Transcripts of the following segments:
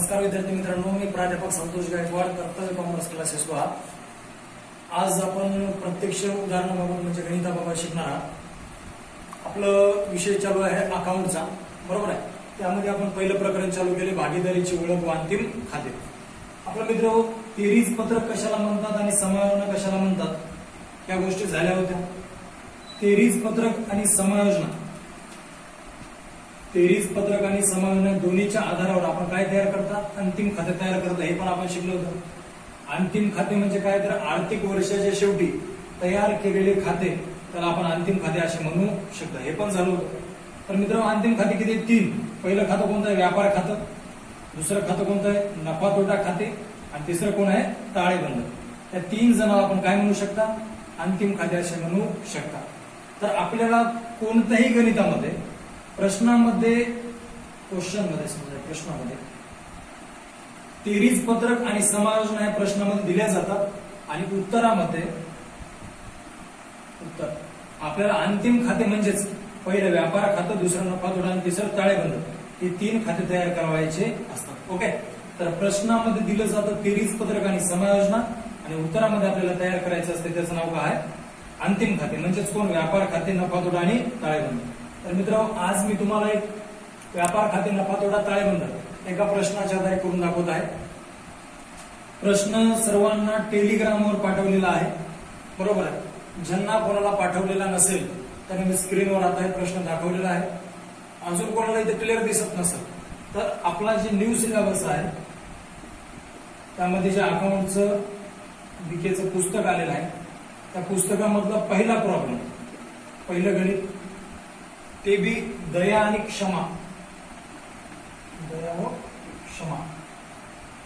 नमस्कार विद्यार्थी मित्रांनो, मी प्राध्यापक संतोष गायकवाड, कर्तव्य कॉमर्स क्लासेस वा आज आपण प्रत्यक्ष उदाहरणाबाबत म्हणजे गणिताबाबत शिकणार आहोत। आपलं विषय चालू आहे अकाउंटचा, बरोबर आहे। त्यामध्ये आपण पहिलं प्रकरण चालू केले भागीदारीची ओळख व अंतिम खाते। आपलं मित्र तेरीज पत्रक कशाला म्हणतात आणि समायोजना कशाला म्हणतात या गोष्टी झाल्या होत्या। तेरीज पत्रक आणि समायोजना, तेरीज पत्रक आणि समायोजना दोन्हीच्या आधारावर आपण काय तयार करतात, अंतिम खाते तयार करतात। हे पण आपण शिकलो होतो। अंतिम खाते म्हणजे काय, तर आर्थिक वर्षाच्या शेवटी तयार केलेले खाते त्याला आपण अंतिम खाते असे म्हणू शकतो। हे पण झालं होतं। तर मित्रांनो अंतिम खाते किती, तीन। पहिलं खातं कोणतं आहे, व्यापार खातं। दुसरं खातं कोणतं आहे, नफा तोटा खाते। आणि तिसरं कोण आहे, ताळेबंद। या तीन जण आपण काय म्हणू शकता, अंतिम खाते असे म्हणू शकता। तर आपल्याला कोणत्याही गणितामध्ये प्रश्नामध्ये प्रश्नामध्ये तेरीज पत्रक आणि समायोजना या प्रश्नामध्ये दिल्या जातात आणि उत्तरामध्ये उत्तर आपल्याला अंतिम खाते म्हणजेच पहिलं व्यापार खातं, दुसरं नफा तोटा आणि तिसरं ताळेबंद हे तीन खाते तयार करायचे असतात। ओके, तर प्रश्नामध्ये दिलं जातं तेरीज पत्रक आणि समायोजना आणि उत्तरामध्ये आपल्याला तयार करायचं असते त्याचं नाव काय आहे, अंतिम खाते म्हणजेच कोण, व्यापार खाते, नफा तोटा आणि ताळेबंद। तर मित्रांनो आज मी तुम्हाला एक व्यापार खाते, नफा तोटा, ताळेबंद एका प्रश्नाच्या आधारे करून दाखवत आहे। प्रश्न सर्वांना टेलिग्रामवर पाठवलेला आहे, बरोबर आहे। ज्यांना कोणाला पाठवलेला नसेल तर मी स्क्रीनवर आता हे प्रश्न दाखवलेला आहे। अजून कोणाला इथे क्लिअर दिसत नसेल तर आपला जे न्यू सिलेबस आहे त्यामध्ये जे अकाउंटचं बीकेचं पुस्तक आलेलं आहे त्या पुस्तकामधला पहिला प्रॉब्लेम, पहिलं गणित ते बी दया आणि क्षमा, दया व क्षमा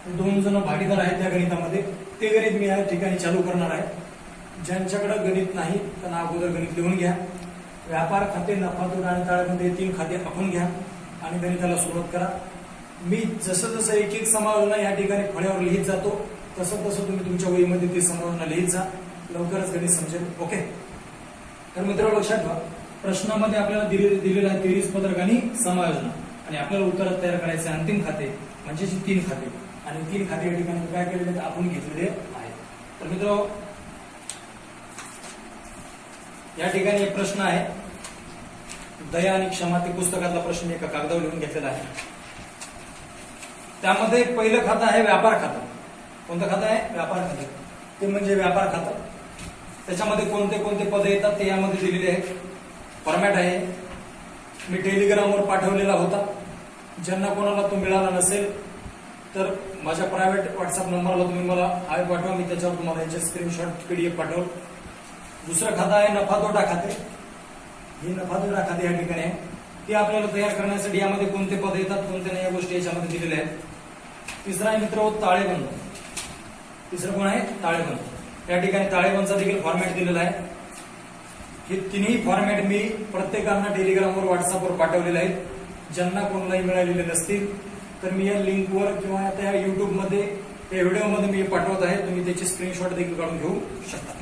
हे दोन जण भागीदार आहेत त्या गणितामध्ये। ते गणित मी या ठिकाणी चालू करणार आहे। ज्यांच्याकडे गणित नाही त्यांना अगोदर गणित लिहून घ्या। व्यापार खाते, नफा तोटा आणि ताळेबंद हे तीन खाते आखून घ्या आणि गणिताला सुरुवात करा। मी जसं जसं एक एक समायोजना या ठिकाणी फळ्यावर लिहित जातो तसं तसं तुम्ही तुमच्या वहीमध्ये ती समायोजना लिहित जा, लवकरच गणित समजेल। ओके, तर मित्रांनो लक्षात ठेवा प्रश्नामध्ये आपल्याला दिलेलं आहे तेरीज पत्रक आणि समायोजना आणि आपल्याला उत्तरात तयार करायचे अंतिम खाते म्हणजे तीन खाते आणि तीन खाते या ठिकाणी काय केलेले आपण घेतलेले आहेत। तर मित्रांनो या ठिकाणी एक प्रश्न आहे दया आणि क्षमा, ते पुस्तकातला प्रश्न एका कागदावर लिहून घेतलेला आहे। त्यामध्ये पहिलं खातं आहे व्यापार खातं। कोणतं खातं आहे, व्यापार खातं, ते म्हणजे व्यापार खातं। त्याच्यामध्ये कोणते कोणते पद येतात ते यामध्ये दिलेले आहेत। फॉर्मॅट आहे, मी टेलिग्रामवर पाठवलेला होता। ज्यांना कोणाला तो मिळाला नसेल तर माझ्या प्रायव्हेट व्हॉट्सअप नंबरला तुम्ही मला हाय पाठवा, मी त्याच्यावर तुम्हाला याचे स्क्रीनशॉट पीडीएफ पाठवल। दुसरं खातं आहे नफा तोटा खाते। हे नफा तोटा खाते या ठिकाणी आहे, ते आपल्याला तयार करण्यासाठी यामध्ये कोणते पद येतात कोणते नाही या गोष्टी याच्यामध्ये दिलेल्या आहेत। तिसरा आहे मित्र ताळेबंद। तिसरं कोण आहे, ताळेबंद। या ठिकाणी ताळेबंदचा देखील फॉर्मॅट दिलेला आहे। हे तिन्ही फॉर्मॅट मी प्रत्येकांना टेलिग्रामवर व्हॉट्सअपवर पाठवलेले आहेत। ज्यांना कोणालाही मिळालेले नसतील तर मी या लिंकवर किंवा त्या युट्यूबमध्ये या व्हिडिओमध्ये मी पाठवत आहे, तुम्ही त्याची स्क्रीनशॉट देखील काढून घेऊ शकता।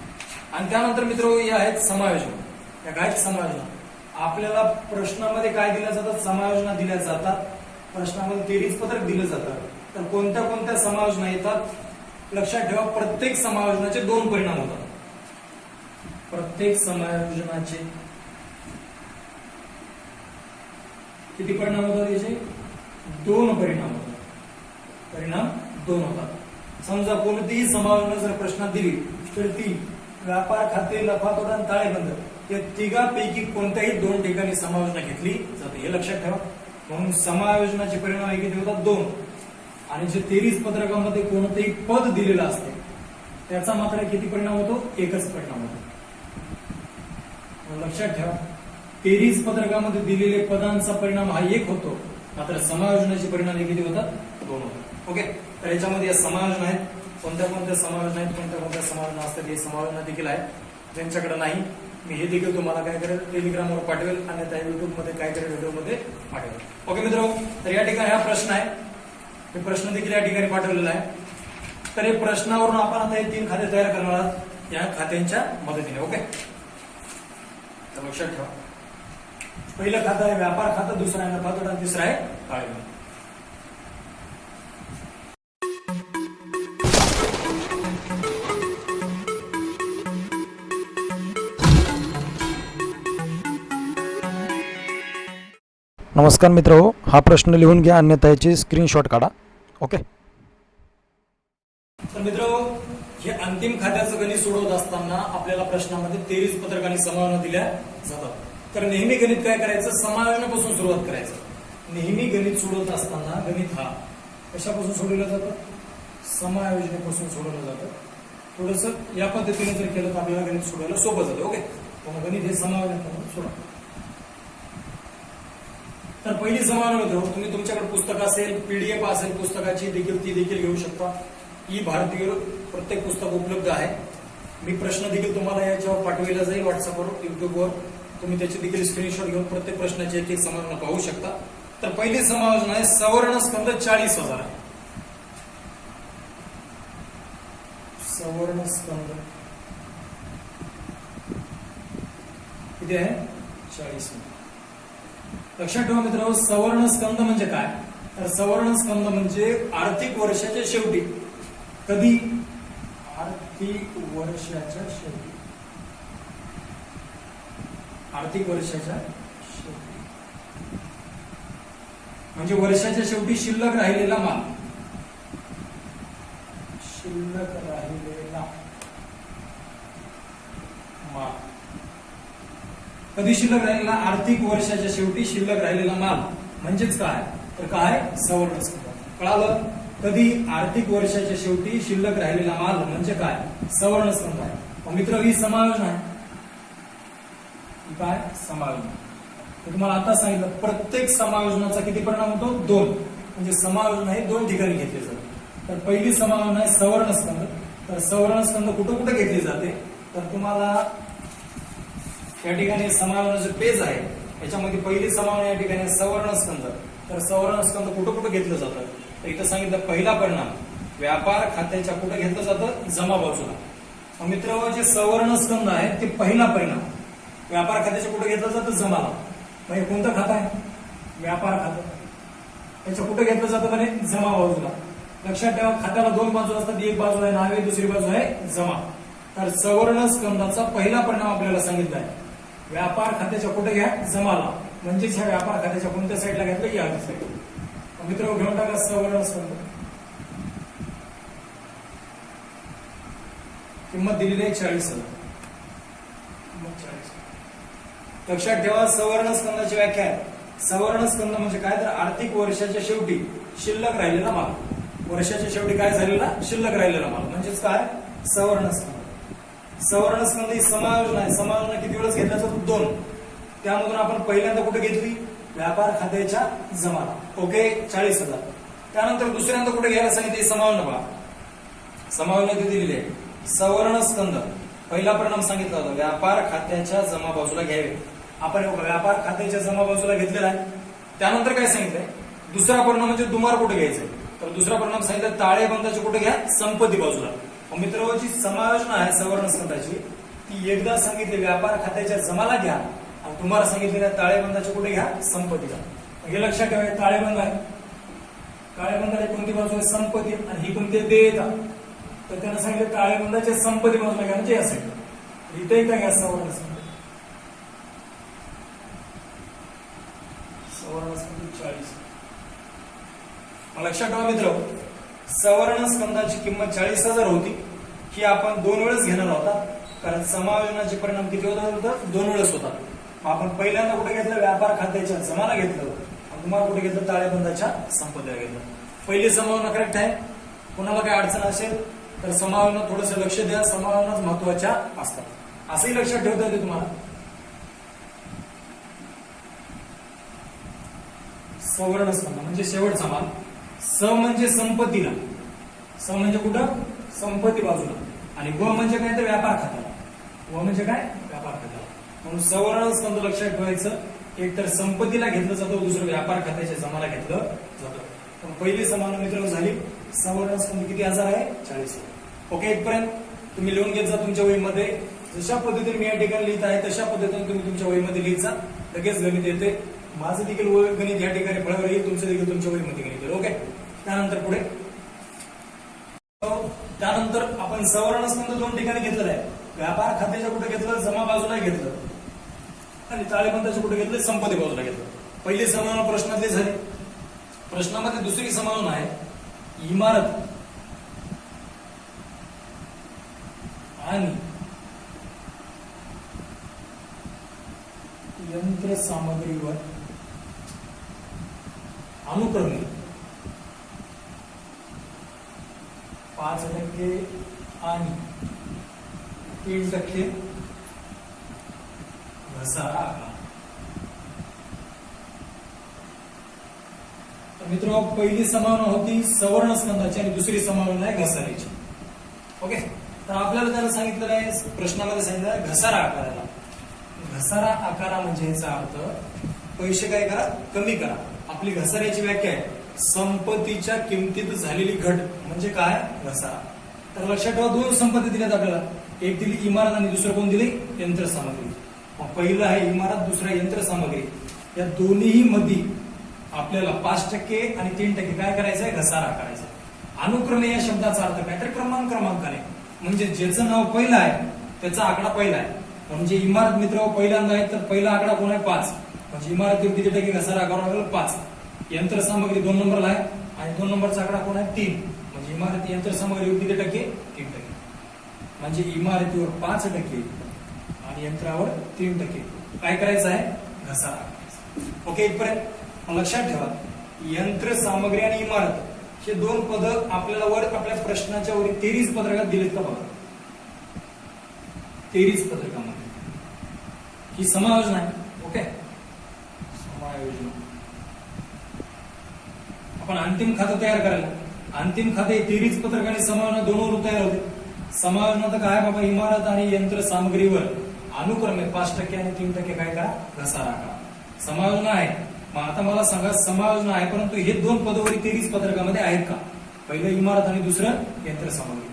आणि त्यानंतर मित्र या आहेत समायोजना। या काय समायोजना, आपल्याला प्रश्नामध्ये काय दिल्या जातात, समायोजना दिल्या जातात। प्रश्नामध्ये तेरीज पत्रक दिलं जातं, तर कोणत्या कोणत्या समायोजना येतात लक्षात ठेवा। प्रत्येक समायोजनाचे दोन परिणाम होतात। प्रत्येक समायोजनाचे किती परिणाम होतात, याचे दोन परिणाम होतात। परिणाम दोन होतात। समजा कोणतीही समायोजना जर प्रश्नात दिली तर ती व्यापार खाते, नफा तोटा आणि ताळेबंद या तिघापैकी कोणत्याही दोन ठिकाणी समायोजना घेतली जाते, हे लक्षात ठेवा। म्हणून समायोजनाचे परिणाम किती होतात, दोन। आणि जे तेरीज पत्रकामध्ये कोणतेही पद दिलेलं असते त्याचा मात्र किती परिणाम होतो, एकच परिणाम होतो। लक्षात ठेवा तेरीज पत्रकामध्ये दिलेले पदांचा परिणाम हा एक होतो, मात्र समायोजनाचे परिणाम हे किती होतात, दोन होतात। ओके, तर याच्यामध्ये या समायोजना आहेत, कोणत्या कोणत्या समायोजना आहेत, कोणत्या कोणत्या समायोजना असतात हे समायोजना देखील आहेत। ज्यांच्याकडे नाही मी हे देखील तुम्हाला काय करेल, टेलिग्रामवर पाठवेल आणि त्या युट्यूबमध्ये काय करेल, व्हिडिओमध्ये पाठवेल। ओके मित्रांनो, तर या ठिकाणी हा प्रश्न आहे, हे प्रश्न देखील या ठिकाणी पाठवलेला आहे। तर हे प्रश्नावरून आपण आता हे तीन खाते तयार करणार आहोत या खात्यांच्या मदतीने। ओके, तर लक्षात ठेवा पहिलं खातं आहे व्यापार खातं, दुसरं आहे नफा तोटा, तिसरं आहे ताळेबंद। नमस्कार मित्रहो, हा प्रश्न लिहून घ्या, अन्यथा याची स्क्रीनशॉट काढा. ओके. तर मित्रांनो, हे अंतिम खात्याचं गणित सोडवत असताना आपल्याला प्रश्नामध्ये 23 पत्रक आणि समायोजन दिल्या जातात. तर नेहमी गणित काय करायचं, समायोजनापासून सुरुवात करायचं. नेहमी गणित सोडवत असताना गणित हा कशापासून सोडवलं जातं, समायोजनेपासून सोडवलं जातं. थोडस या पद्धतीने जर केलं तर आपल्याला गणित सोडवायला सोपं जातं. ओके, तर गणित हे समायोजनापासून सोडवा. तर पहिली समायोजन तुम्ही तुमच्याकडे पुस्तक असेल, पीडीएफ असेल पुस्तकाची देखील, ती देखील घेऊ शकता. ई भारतीय प्रत्येक पुस्तक उपलब्ध आहे. मी प्रश्न देखील तुम्हाला याच्यावर पाठविला जाईल व्हॉट्सअपवर, युट्यूबवर. तुम्ही त्याची देखील स्क्रीनशॉट घेऊन प्रत्येक प्रश्नाची एक एक समायोजन पाहू शकता. तर पहिली समायोजन आहे सवर्ण स्कंद 40,000. सवर्ण स्कंद किती आहे, 40. लक्षात ठेवा मित्रांनो, सवर्ण स्कंद म्हणजे काय, तर सवर्ण स्कंद म्हणजे आर्थिक वर्षाच्या शेवटी, कधी, आर्थिक वर्षाच्या शेवटी, आर्थिक वर्षाच्या शेवटी म्हणजे वर्षाच्या शेवटी शिल्लक राहिलेला माल, शिल्लक राहिलेला माल. कधी शिल्लक राहिलेला, आर्थिक वर्षाच्या शेवटी शिल्लक राहिलेला माल म्हणजेच काय, तर काय, सवर्ण स्कंद. कळालं, कधी आर्थिक वर्षाच्या शेवटी शिल्लक राहिलेला माल म्हणजे काय, सवर्ण स्कंद आहे. मित्र, ही समायोजन आहे. काय समायोजन, तर तुम्हाला आता सांगितलं प्रत्येक समायोजनाचा किती परिणाम होतो, 2. म्हणजे समायोजन हे 2 ठिकाणी घेतले जाते. तर पहिली समायोजन आहे सवर्ण स्कंद. तर सवर्ण स्कंद कुठं कुठं घेतली जाते, तर तुम्हाला या ठिकाणी समायोजनाचे पेज आहे, याच्यामध्ये पहिली समायोजन या ठिकाणी सवर्ण स्कंद. तर सवर्ण स्कंद कुठं कुठं घेतलं जातं, तर इथं सांगितलं पहिला परिणाम व्यापार खात्याच्या कुठं घेतलं जातं, जमा बाजूला. मित्र, जे सवर्ण स्कंद आहे ते पहिला परिणाम व्यापार खात्याच्या कुठे घेतलं जातं, जमाला. म्हणजे कोणतं खातं आहे, व्यापार खातं. त्याच्या कुठे घेतलं जातं म्हणे, जमा बाजूला. लक्षात ठेवा, खात्याला 2 बाजू असतात, एक बाजू आहे नावे, दुसरी बाजू आहे जमा. तर सवर्ण स्कंदाचा पहिला परिणाम आपल्याला सांगितला आहे व्यापार खात्याच्या कुठे घ्या, जमाला. म्हणजेच ह्या व्यापार खात्याच्या कोणत्या साईडला घेतलं, या साईड. मित्र, घेऊन टाका सवर्ण स्कंद. किंमत दिलेली आहे 40,000. लक्षात ठेवा, सवर्ण स्कंदाची व्याख्या आहे. सवर्ण स्कंद म्हणजे काय, तर आर्थिक वर्षाच्या शेवटी शिल्लक राहिलेला माल. वर्षाच्या शेवटी काय झालेला, शिल्लक राहिलेला माल म्हणजेच काय, सवर्ण स्कंद. सवर्ण स्कंद ही समायोजन आहे. समायोजन किती वेळेस घेतलं जातं, 2. त्यामधून आपण पहिल्यांदा कुठे घेतली, व्यापार खात्याच्या जमाला. ओके, 40,000. त्यानंतर दुसऱ्यांदा कुठे घ्यायला सांगितले, समायोजन पहा. समायोजन किती दिलेली आहे, सवर्ण स्कंद. पहिला परिणाम सांगितला होता व्यापार खात्याच्या जमा बाजूला घ्यावे. आपण व्यापार खात्याच्या जमा बाजूला घेतलेला आहे. त्यानंतर काय सांगितलंय, दुसरा परिणाम म्हणजे दुमार कुठे घ्यायचंय, तर दुसरा परिणाम सांगितलं ताळेबंदाचे कुठे घ्या, संपत्ती बाजूला. मित्र, जी समायोजन आहे सवर्ण स्कंदाची, ती एकदा सांगितली व्यापार खात्याच्या जमाला घ्या, आणि तुम्हाला सांगितलेल्या ताळेबंदाचे कुठे घ्या, संपत्तीला. हे लक्षात ठेवा, ताळेबंद आहे. ताळेबंदाची कोणती बाजू आहे, संपत्ती, आणि ही कोणती देयता. तर त्यांना सांगितलं ताळेबंदाच्या संपत्ती बाजूला घ्या, म्हणजे या साईड. इथे काय घ्या, सवर्ण स्कंद. सवर्ण स्कंद 40. लक्षात ठेवा मित्र, सवर्ण स्कंदाची किंमत 40,000 होती. ही आपण 2 वेळेस घेणार होता, कारण समायोजनाचे परिणाम किती होतात, 2 वेळेस होतात. आपण पहिल्यांदा कुठे घेतलं, व्यापार खात्याच्या जमाला घेतलं, आणि तुम्हाला कुठे घेतलं, ताळेबंदाच्या संपत्तीला घेतलं. पहिली समायोजन करेक्ट आहे. कोणाला काय अडचण असेल तर समायोजन थोडंसं लक्ष द्या, समायोजनच महत्वाच्या असतात, असंही लक्षात ठेवता येते तुम्हाला. सवर्ण स्कंद म्हणजे शेवटचा माल. स म्हणजे संपत्तीला, स म्हणजे कुठं, संपत्ती बाजूला, आणि व म्हणजे काय, तर व्यापार खात्याला. व म्हणजे काय, व्यापार खात्याला. म्हणून सवर्ण स्कंद लक्षात ठेवायचं, एक तर संपत्तीला घेतलं जातं, दुसरं व्यापार खात्याच्या जमाला घेतलं जातं. पण पहिली समायोजन मित्र झाली. सवर्ण स्कंद किती हजार आहे, 40,000. ओके, इथपर्यंत तुम्ही लिहून घेत जा तुमच्या वहीमध्ये. जशा पद्धतीने मी या ठिकाणी लिहित आहे तशा पद्धतीने तुम्ही तुमच्या वहीमध्ये लिहित जा, लगेच गणित येते. माझं देखील गणित या ठिकाणी फळावर येईल, तुमचं देखील तुमच्या वहीमध्ये गणित येईल. ओके, त्यानंतर पुढे, त्यानंतर आपण सवर्ण स्कंद 2 ठिकाणी घेतलेला आहे. व्यापार खात्याच्या कुठे घेतलं, जमा बाजूला घेतलं, आणि ताळेबंदाच्या कुठे घेतलं, संपत्ती बाजूला घेतलं. पहिली समावना प्रश्नातली झाली. प्रश्नामध्ये दुसरी समावना आहे इमारत आणि यंत्रसामग्रीवर अनुक्रमे 5% आणि 3% घसारा आकार. तर मित्रांनो, पहिली समावना होती सवर्ण स्कंदाची आणि दुसरी समावना आहे घसाऱ्याची. ओके, तर आपल्याला त्याला सांगितलेलं आहे प्रश्नामध्ये सांगितलं आहे घसारा आकाराला. घसारा आकारा म्हणजे याचा अर्थ पैसे काय करा, कमी करा. आपली घसाऱ्याची व्याख्या आहे संपत्तीच्या किमतीत झालेली घट म्हणजे काय, घसारा. तर लक्षात ठेवा, दोन संपत्ती दिल्यात आपल्याला. एक दिली इमारत आणि दुसरं कोण दिली, यंत्रसामग्री. पहिलं आहे इमारत, दुसरा यंत्रसामग्री. या दोन्ही मध्ये आपल्याला 5% आणि 3% काय करायचं आहे, घसारा करायचा. अनुक्रमे या शब्दाचा अर्थ काय, तर क्रमांकाने. म्हणजे ज्याचं नाव पहिलं आहे त्याचा आकडा पहिला आहे. म्हणजे इमारत मित्र पहिल्यांदा आहे तर पहिला आकडा कोण आहे, 5. म्हणजे इमारतीवर किती टक्के घसारा करावा लागेल, 5. यंत्रसामग्री 2 नंबरला आहे आणि 2 नंबरचा आकडा कोण आहे, 3. म्हणजे इमारती यंत्रसामग्रीवर किती टक्के, 3%. म्हणजे इमारतीवर 5% आणि यंत्रावर 3% काय करायचं आहे, घसारा. ओके, इथपर्यंत लक्षात ठेवा. यंत्रसामग्री आणि इमारत हे दोन पद आपल्याला वर आपल्या प्रश्नाच्या वरील 23 पत्रकात दिलेत का बघा. 23 पत्रकामध्ये ही समायोजन आहे. ओके, समायोजन. आपण अंतिम खातं तयार करायला, अंतिम खाते 23 पत्रकाने समायोजन दोनवर तयार होते. समायोजनात काय बाबा, इमारत आणि यंत्रसामग्रीवर अनुक्रमे 5% आणि 3% काय करा, घसारा करा. समायोजन आहे. मग आता मला सांगा, समायोजन आहे परंतु हे दोन पदवरी 23 पत्रकामध्ये आहेत का. पहिलं इमारत आणि दुसरं यंत्रसामग्री.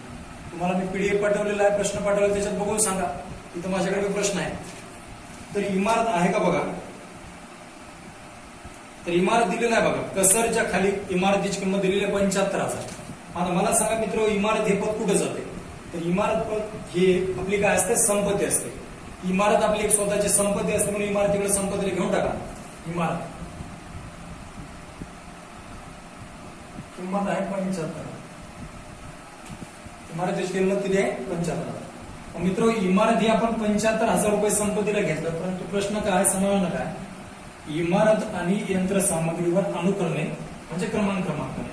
तुम्हाला मी पीडीएफ पाठवलेला आहे, प्रश्न पाठवला, त्याच्यात बघून सांगा. इथं माझ्याकडे प्रश्न आहे. तर इमारत आहे का बघा. तर इमारत दिलेला आहे बघा, कसरच्या खाली इमारतीची किंमत दिलेली आहे 75,000. आता मला सांगा मित्र, इमारत हे पद कुठे जाते. तर इमारत पद हे आपली काय असते, संपत्ती असते. इमारत आपली एक स्वतःची संपत्ती असते म्हणून इमारतीकडे संपत्तीला घेऊन टाका. इमारत किंमत आहे 75. इमारतीची किंमत किती आहे, 75,000. मित्र, इमारत ही आपण 75,000 रुपये संपत्तीला घेतलं, परंतु प्रश्न काय, समायोजन काय, इमारत आणि यंत्रसामग्रीवर अनुक्रमे म्हणजे क्रमांकाने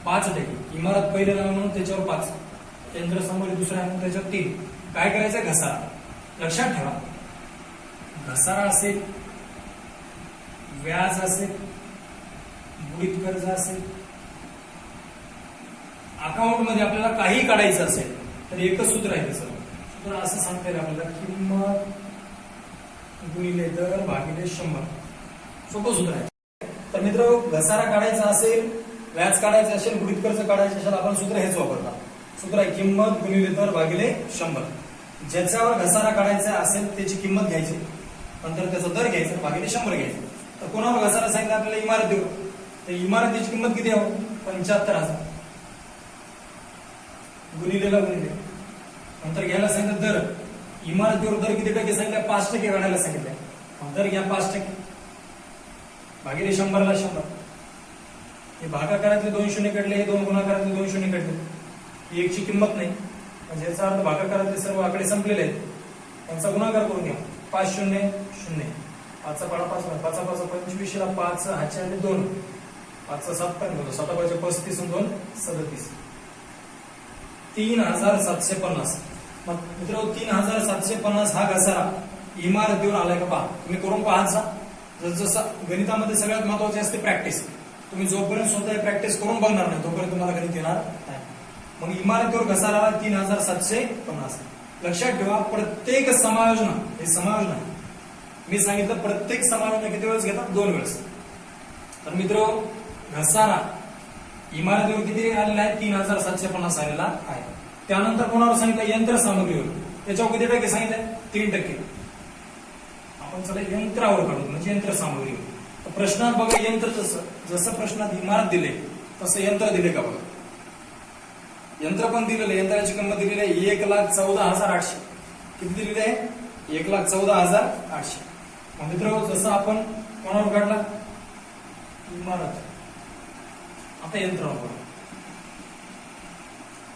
5%. इमारत पहिले नाव म्हणून त्याच्यावर 5, यंत्रसामग्री दुसरा म्हणून त्याच्यावर 3. काय करायचं, घसारा. लक्षात ठेवा, घसारा असेल, व्याज असेल, बुडीत कर्ज असेल, अकाउंट मध्ये आपल्याला काही काढायचं असेल तर एकच सूत्र आहे त्याचं. सूत्र असं सांगता येईल आपल्याला, किंमत गुणिले दर भागिले 100. सोपं सूत्र आहे. तर मित्र, घसारा काढायचा असेल, व्याज काढायचं असेल, बुडीत कर्ज काढायचं असेल, आपण सूत्र हेच वापरता. सूत्र आहे किंमत गुणिले दर भागिले 100. ज्याच्यावर घसारा काढायचा असेल त्याची किंमत घ्यायची, नंतर त्याचा दर घ्यायचा, भागिले 100 घ्यायचं. तर कोणावर घसारा सांगितलं आपल्याला, इमारतीवर. तर इमारतीची किंमत किती आहे, 75,000. गुणिलेला गुणिले, नंतर घ्यायला सांगितलं दर. इमारतीवर दर किती टक्के सांगितलं, 5% काढायला सांगितलं. दर घ्या 5%, भागिले 100ला 100. हे भागाकारातले 2 शून्य काढले, हे 2 गुणाकारातले 2 शून्य काढले. ही एकची किंमत नाही, म्हणजे याचा अर्थ भागाकारातले सर्व आकडे संपलेले आहेत. त्यांचा गुणाकार करून घ्या. 5 शून्य 0, 5चा पाडा 5, 5चा 5 25, 5 हाचे आणि 2, 5चा 7 पर्यंत, 7 5 35 आणि 2 37. 3,750. मग मित्र, 3,750 हा घसारा इमारतीवर आलाय का पहा. तुम्ही करून पहा. जसं गणितामध्ये सगळ्यात महत्वाची असते प्रॅक्टिस. तुम्ही जोपर्यंत स्वतः प्रॅक्टिस करून बघणार नाही तोपर्यंत तुम्हाला गणित येणार नाही. मग इमारतीवर घसारा 3,750. लक्षात ठेवा, प्रत्येक समायोजन हे समायोजन आहे. मी सांगितलं प्रत्येक समायोजन किती वेळेस घेतात, 2 वेळेस. तर मित्र, घसारा इमारतीवर किती आलेला आहे, 3,750 आलेला आहे. त्यानंतर कोणावर सांगितलं, यंत्रसामग्रीवर. त्याच्यावर किती टक्के सांगितलंय, 3%. आपण चला यंत्रावर काढू, म्हणजे यंत्रसामग्रीवर. प्रश्नात बघा, यंत्र जसं प्रश्नात इमारत दिले तसं यंत्र दिले का बघा. यंत्र पण दिलेलं, यंत्राची किंमत दिलेली आहे 1,14,800. किती दिलेली आहे, 1,14,800. मित्र, जसं आपण कोणावर काढला, इमारत. आता यंत्रावर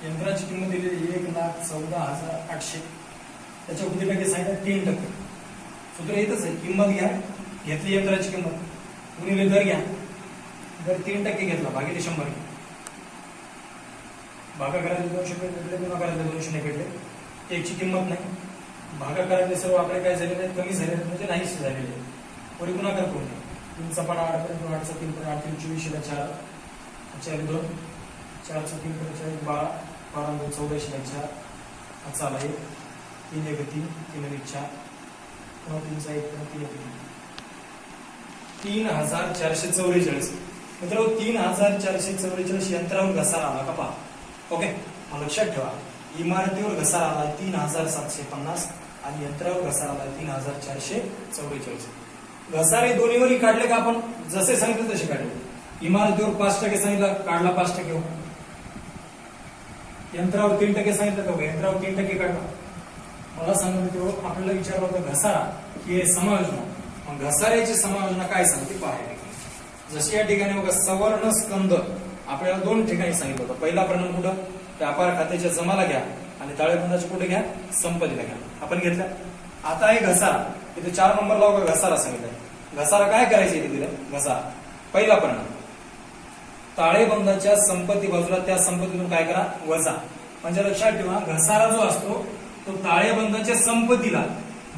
यंत्राची किंमत दिलेली 1,14,800. त्याच्यावर किती टक्के सांगितलं? 3%. सूत्र येतच आहे, किंमत घ्या, घेतली यंत्राची किंमत गुणिले दर घ्या, दर 3% घेतला भागिले 100 घ्या. भागाकारातले 200 भेटले, गुणाकारातले 200 भेटले, एकची किंमत नाही. भागाकारातले सर्व आपले काय झालेले आहेत? कमी झालेले आहेत, म्हणजे नाहीच झालेले. वरी गुणाकार करून 3 चा 8 8 चा 3 8 3 24 ला 4 4 2 4 चा 3 4 12 12 2 14 ला 4 असा आला 1 3 1 3 3 1 4 3 चा 1 3 3,444. मित्रांनो 3,444 यंत्रावर घसारा आला का? पहा. ओके, मग लक्षात ठेवा, इमारतीवर घसारा आला 3,750 आणि यंत्रावर घसारा आला 3,444. घसारे दोन्हीवरही काढले का? आपण जसे सांगितले तसे काढले. इमारतीवर 5% सांगितलं, काढला 5%. यंत्रावर 3% सांगितलं का? यंत्रावर 3% काढला. मला सांगितलं आपल्याला विचारलं होतं घसारा ही समायोजना. मग घसाऱ्याची समायोजना काय सांगते पाहायला. जशी या ठिकाणी बघा, सवर्ण स्कंद आपल्याला 2 ठिकाणी सांगितलं होतं. पहिला परिणाम कुठं? व्यापार खात्याच्या जमाला घ्या आणि ताळेबंदाच्या कुठे घ्या? संपत्तीला घ्या. आपण घेतलं. आता आहे घसारा. इथे 4 नंबरला बघा घसारा सांगितलाय. घसारा काय करायचे इथे दिलं? घसारा पहिला परिणाम ताळेबंदाच्या संपत्ती बाजूला, त्या संपत्तीतून काय करा? वजा. म्हणजे लक्षात ठेवा, घसारा जो असतो तो ताळेबंदाच्या संपत्तीला,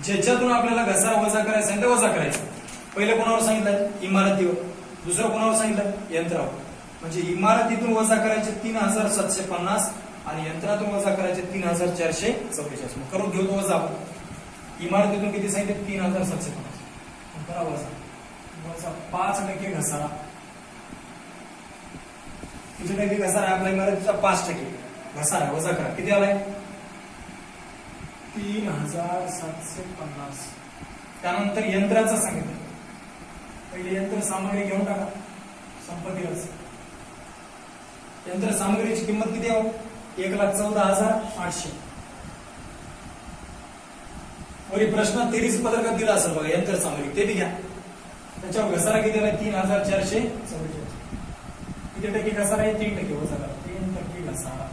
ज्याच्यातून आपल्याला घसारा वजा करायचा आहे ते वजा करायचा. पहिलं कोणावर सांगितलं? इमारतीवर. दुसरं कोणावर सांगितलं? यंत्रावर. म्हणजे इमारतीतून वजा करायचे 3,750 आणि यंत्रातून वजा करायचे 3,444. मग करून घेऊ तो वजा आपण. इमारतीतून किती सांगितले? 3,750. करा वजा. वजा 5% घसारा. किती टक्के घसारा आहे आपल्या इमारतीचा? 5% घसारा. वजा करा, किती आलाय? 3,750. त्यानंतर यंत्राचं सांगितलं. पहिले यंत्र सामग्री घेऊन टाका संपत्तीलाच. यंत्र सामग्रीची किंमत किती आहे? 1,14,800. वरी प्रश्न 23 पत्रकात दिला असेल बघा यंत्र सामग्री, ते बी घ्या. त्याच्यावर घसारा किती आलाय? 3,444. किती टक्के घसारा आहे? 3% वजा करा. 3% घसारा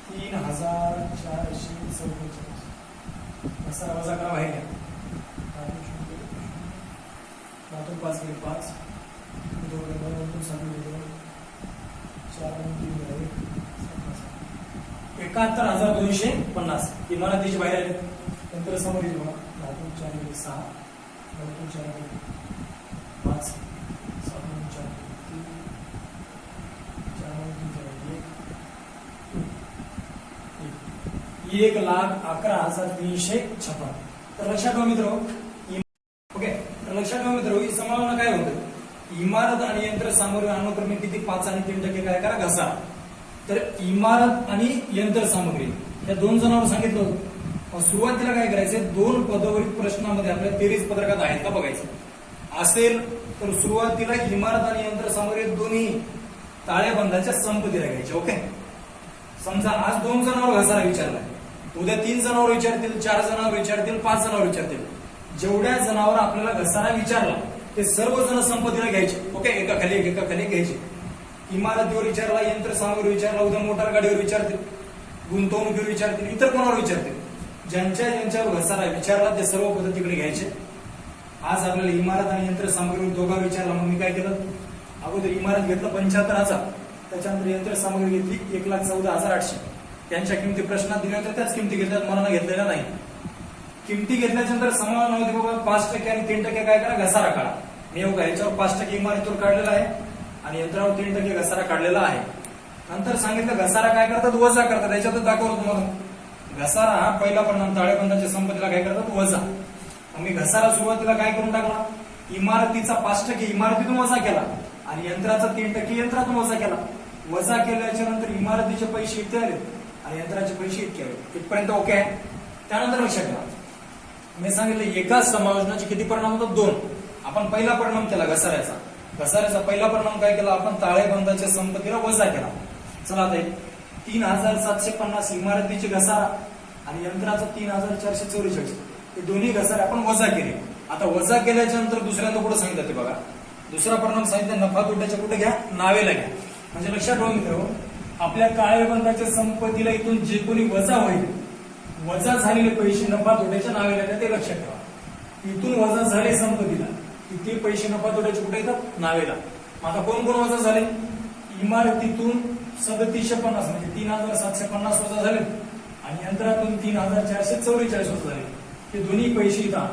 3,444. घसारा वजा करा, बाहेर घ्या. 5 गेले 5 2 2 7 2 4 3 71,250. इमारतीची बाहेर आले. यंत्र सामग्री बघा 4 गेले 6 2 4 5 7 4 1,11,356. तर लक्षात ठेवा मित्र. ओके, तर लक्षात ठेवा मित्र, ही समायोजना काय होतं? इमारत आणि यंत्र सामग्री अनुक्रमे किती? 5 आणि 3% काय करा? घसारा. तर इमारत आणि यंत्र सामग्री या 2 जणांवर सांगितलं होतं. सुरुवातीला काय करायचंय? 2 पदवरीत प्रश्नामध्ये आपल्या 23 पत्रकात आहेत का बघायचं. असेल तर सुरुवातीला इमारत आणि यंत्र सामग्री दोन्ही ताळेबंदाच्या संपत्तीला घ्यायचे. ओके, समजा आज 2 जणांवर घसारा विचारलाय, उद्या 3 जणांवर विचारतील, 4 जणांवर विचारतील, 5 जणांवर विचारतील. जेवढ्या जणांवर आपल्याला घसारा विचारला ते सर्व जण संपत्तीला घ्यायचे. ओके, एकाखाली एक एकाखाली घ्यायचे. इमारतीवर विचारला, यंत्र सामग्री विचारला, उद्या मोटार गाडीवर विचारतील, गुंतवणुकीवर विचारतील, इतर कोणावर विचारतील. ज्यांच्यावर घसारा विचारला ते सर्व पद्धतीकडे घ्यायचे. आज आपल्याला इमारत आणि यंत्र सामग्री दोघा विचारला, मग मी काय केलं? अगोदर इमारत घेतलं 75,000, त्याच्यानंतर यंत्र सामग्री घेतली 1,14,800. त्यांच्या किमती प्रश्नात दिल्या होत्या, त्याच किमती घेतल्यात, मला घेतलेल्या नाही. किमती घेतल्याच्या नंतर समाधान होते बाबा 5% आणि 3% काय करा? घसारा काढा. मी बघा याच्यावर 5% इमारतीवर काढलेला आहे आणि यंत्रावर 3% घसारा काढलेला आहे. नंतर सांगितलं घसारा काय करतात? वजा करतात. याच्यातच दाखवलं तुम्हाला. घसारा हा पहिला परिणाम ताळेबंदाच्या संपत्तीला काय करतात? वजा. मी घसारा सुरुवातीला काय करून टाकला? इमारतीचा 5% इमारतीतून वजा केला आणि यंत्राचा 3% यंत्रातून वजा केला. वजा केल्याच्या नंतर इमारतीचे पैसे इतके आले आणि यंत्राचे पैसे इतके आले. इथपर्यंत ओके आहे. त्यानंतर लक्षात ठेवा, मी सांगितलं एकाच समायोजनाचे किती परिणाम होतात? 2. आपण पहिला परिणाम केला घसाऱ्याचा. घसाऱ्याचा पहिला परिणाम काय केला? आपण ताळेबंदाच्या संपत्तीला वजा केला. चला आता 3,750 इमारतीचे घसारा आणि यंत्राचा 3,444 हे दोन्ही घसारे आपण वजा केले. आता वजा केल्याच्या नंतर दुसऱ्यांदा कुठं सांगितलं ते बघा, दुसरा परिणाम सांगितलं नफा तोट्याच्या कुठे घ्या, नावेला घ्या. म्हणजे लक्षात ठेवा मित्र, आपल्या ताळेबंदाच्या संपत्तीला इथून जे कोणी वजा होईल, वजा झालेले पैसे नफा तोट्याच्या नावेला घ्या, ते लक्षात ठेवा. इथून वजा झाले संपत्तीला की ते पैसे नफा तोट्याचे कुठे येतात, नावेला. आता कोण कोण वजा झाले, इमारतीतून 3750 म्हणजे 3750 वजा झाले आणि यंत्रातून 3444 वजा झाले. हे दोन्ही पैसे इथं.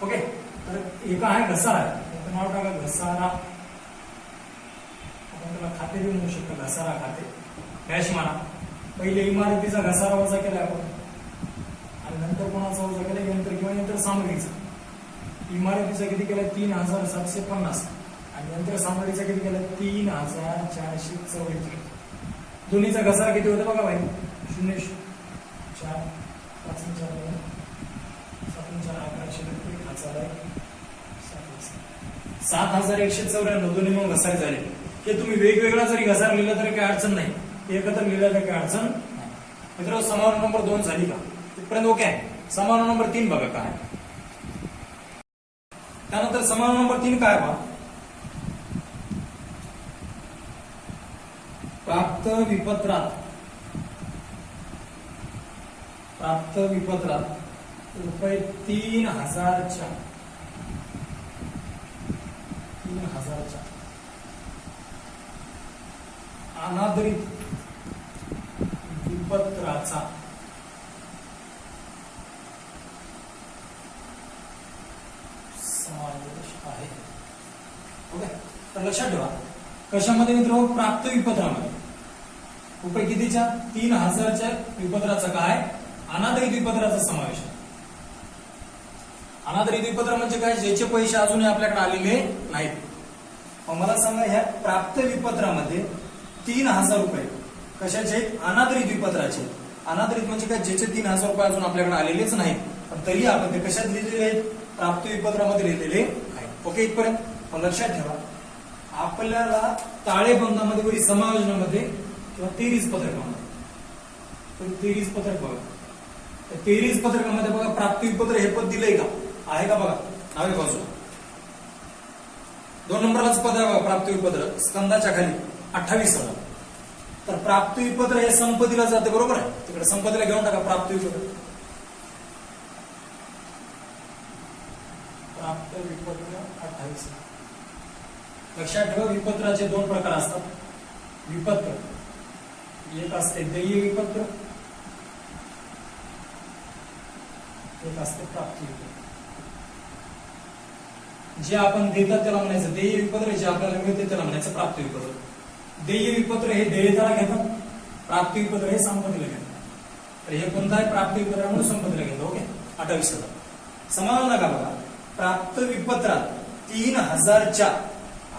ओके, तर एका आहे घसारा, त्याचं नाव टाका घसारा. आपण त्याला खाते देऊ म्हणू शकतो, घसारा खाते. डॅश मारा. पहिले इमारतीचा घसारा वजा केला आपण आणि नंतर कोणाचा वजा केला, यंत्र किंवा यंत्र सामग्रीचा. इमारतीचा किती केला, 3750 आणि यंत्र सामग्रीचा किती केला, 3444. दोन्हीचा घसारा किती होता बघा भाई, 0 4 5 4 7 4 7194. दोन्ही मग घसारे झाले. हे तुम्ही वेगवेगळा जरी घसारा लिहिला तरी काही अडचण नाही, एकत्र लिहिला तरी काही अडचण नाही. मित्रांनो, समारोह नंबर 2 झाली का, तिथपर्यंत ओके आहे. समारोह नंबर 3 बघा काय. त्यानंतर समारोह नंबर 3 काय पहा, प्राप्त विपत्रात रुपये 3000च्या अनादरित विपत्राचा समावेश आहे. ओके, तर लक्षात ठेवा कशामध्ये मित्र, प्राप्त विपत्रामध्ये रुपये कितीच्या, 3000च्या विपत्राचा काय, अनादरित विपत्राचा समावेश आहे. अनादरित विपत्र म्हणजे काय, ज्याचे पैसे अजूनही आपल्याकडे आलेले नाहीत. मग मला सांगा, ह्या प्राप्त विपत्रामध्ये 3000 रुपये कशाचे, अनादरित विपत्राचे. अनादरित म्हणजे काय, ज्याचे 3000 रुपये अजून आपल्याकडे आलेलेच नाहीत, पण तरी आपण ते कशात लिहिलेले आहेत, प्राप्त विपत्रामध्ये लिहिलेले आहेत. ओके, इथपर्यंत. पण लक्षात ठेवा, आपल्याला ताळेबंदामध्ये वरी समायोजनामध्ये किंवा 33 पत्रकामध्ये, 33 पत्रक बघा, 33 पत्रकामध्ये बघा प्राप्त विपत्र हे पद दिलंय का, आहे का बघा, डाव्या बाजूला 2 नंबरलाच पद आहे बघा, प्राप्त विपत्र स्कंदाच्या खाली 28,000. तर प्राप्त विपत्र हे संपत्तीला जाते, बरोबर आहे, तिकडे संपत्तीला घेऊन टाका प्राप्त विपत्र. प्राप्त विपत्र 28,000. लक्षात ठेवा, विपत्राचे 2 प्रकार असतात. विपत्र एक असते देय विपत्र, एक असते प्राप्ती विपत्र. जे आपण देतात त्याला म्हणायचं देय विपत्र, जे आपल्याला मिळते त्याला म्हणायचं प्राप्ती विपत्र. देय विपत्र हे देयताला घेतात, प्राप्ती विपत्र हे संपत्तीला घेतात. तर हे कोणतं आहे, प्राप्ती विपत्र म्हणून संपत्तीला घेतो. ओके, 28,000. समाधान नका बघा, प्राप्त विपत्रात 3000च्या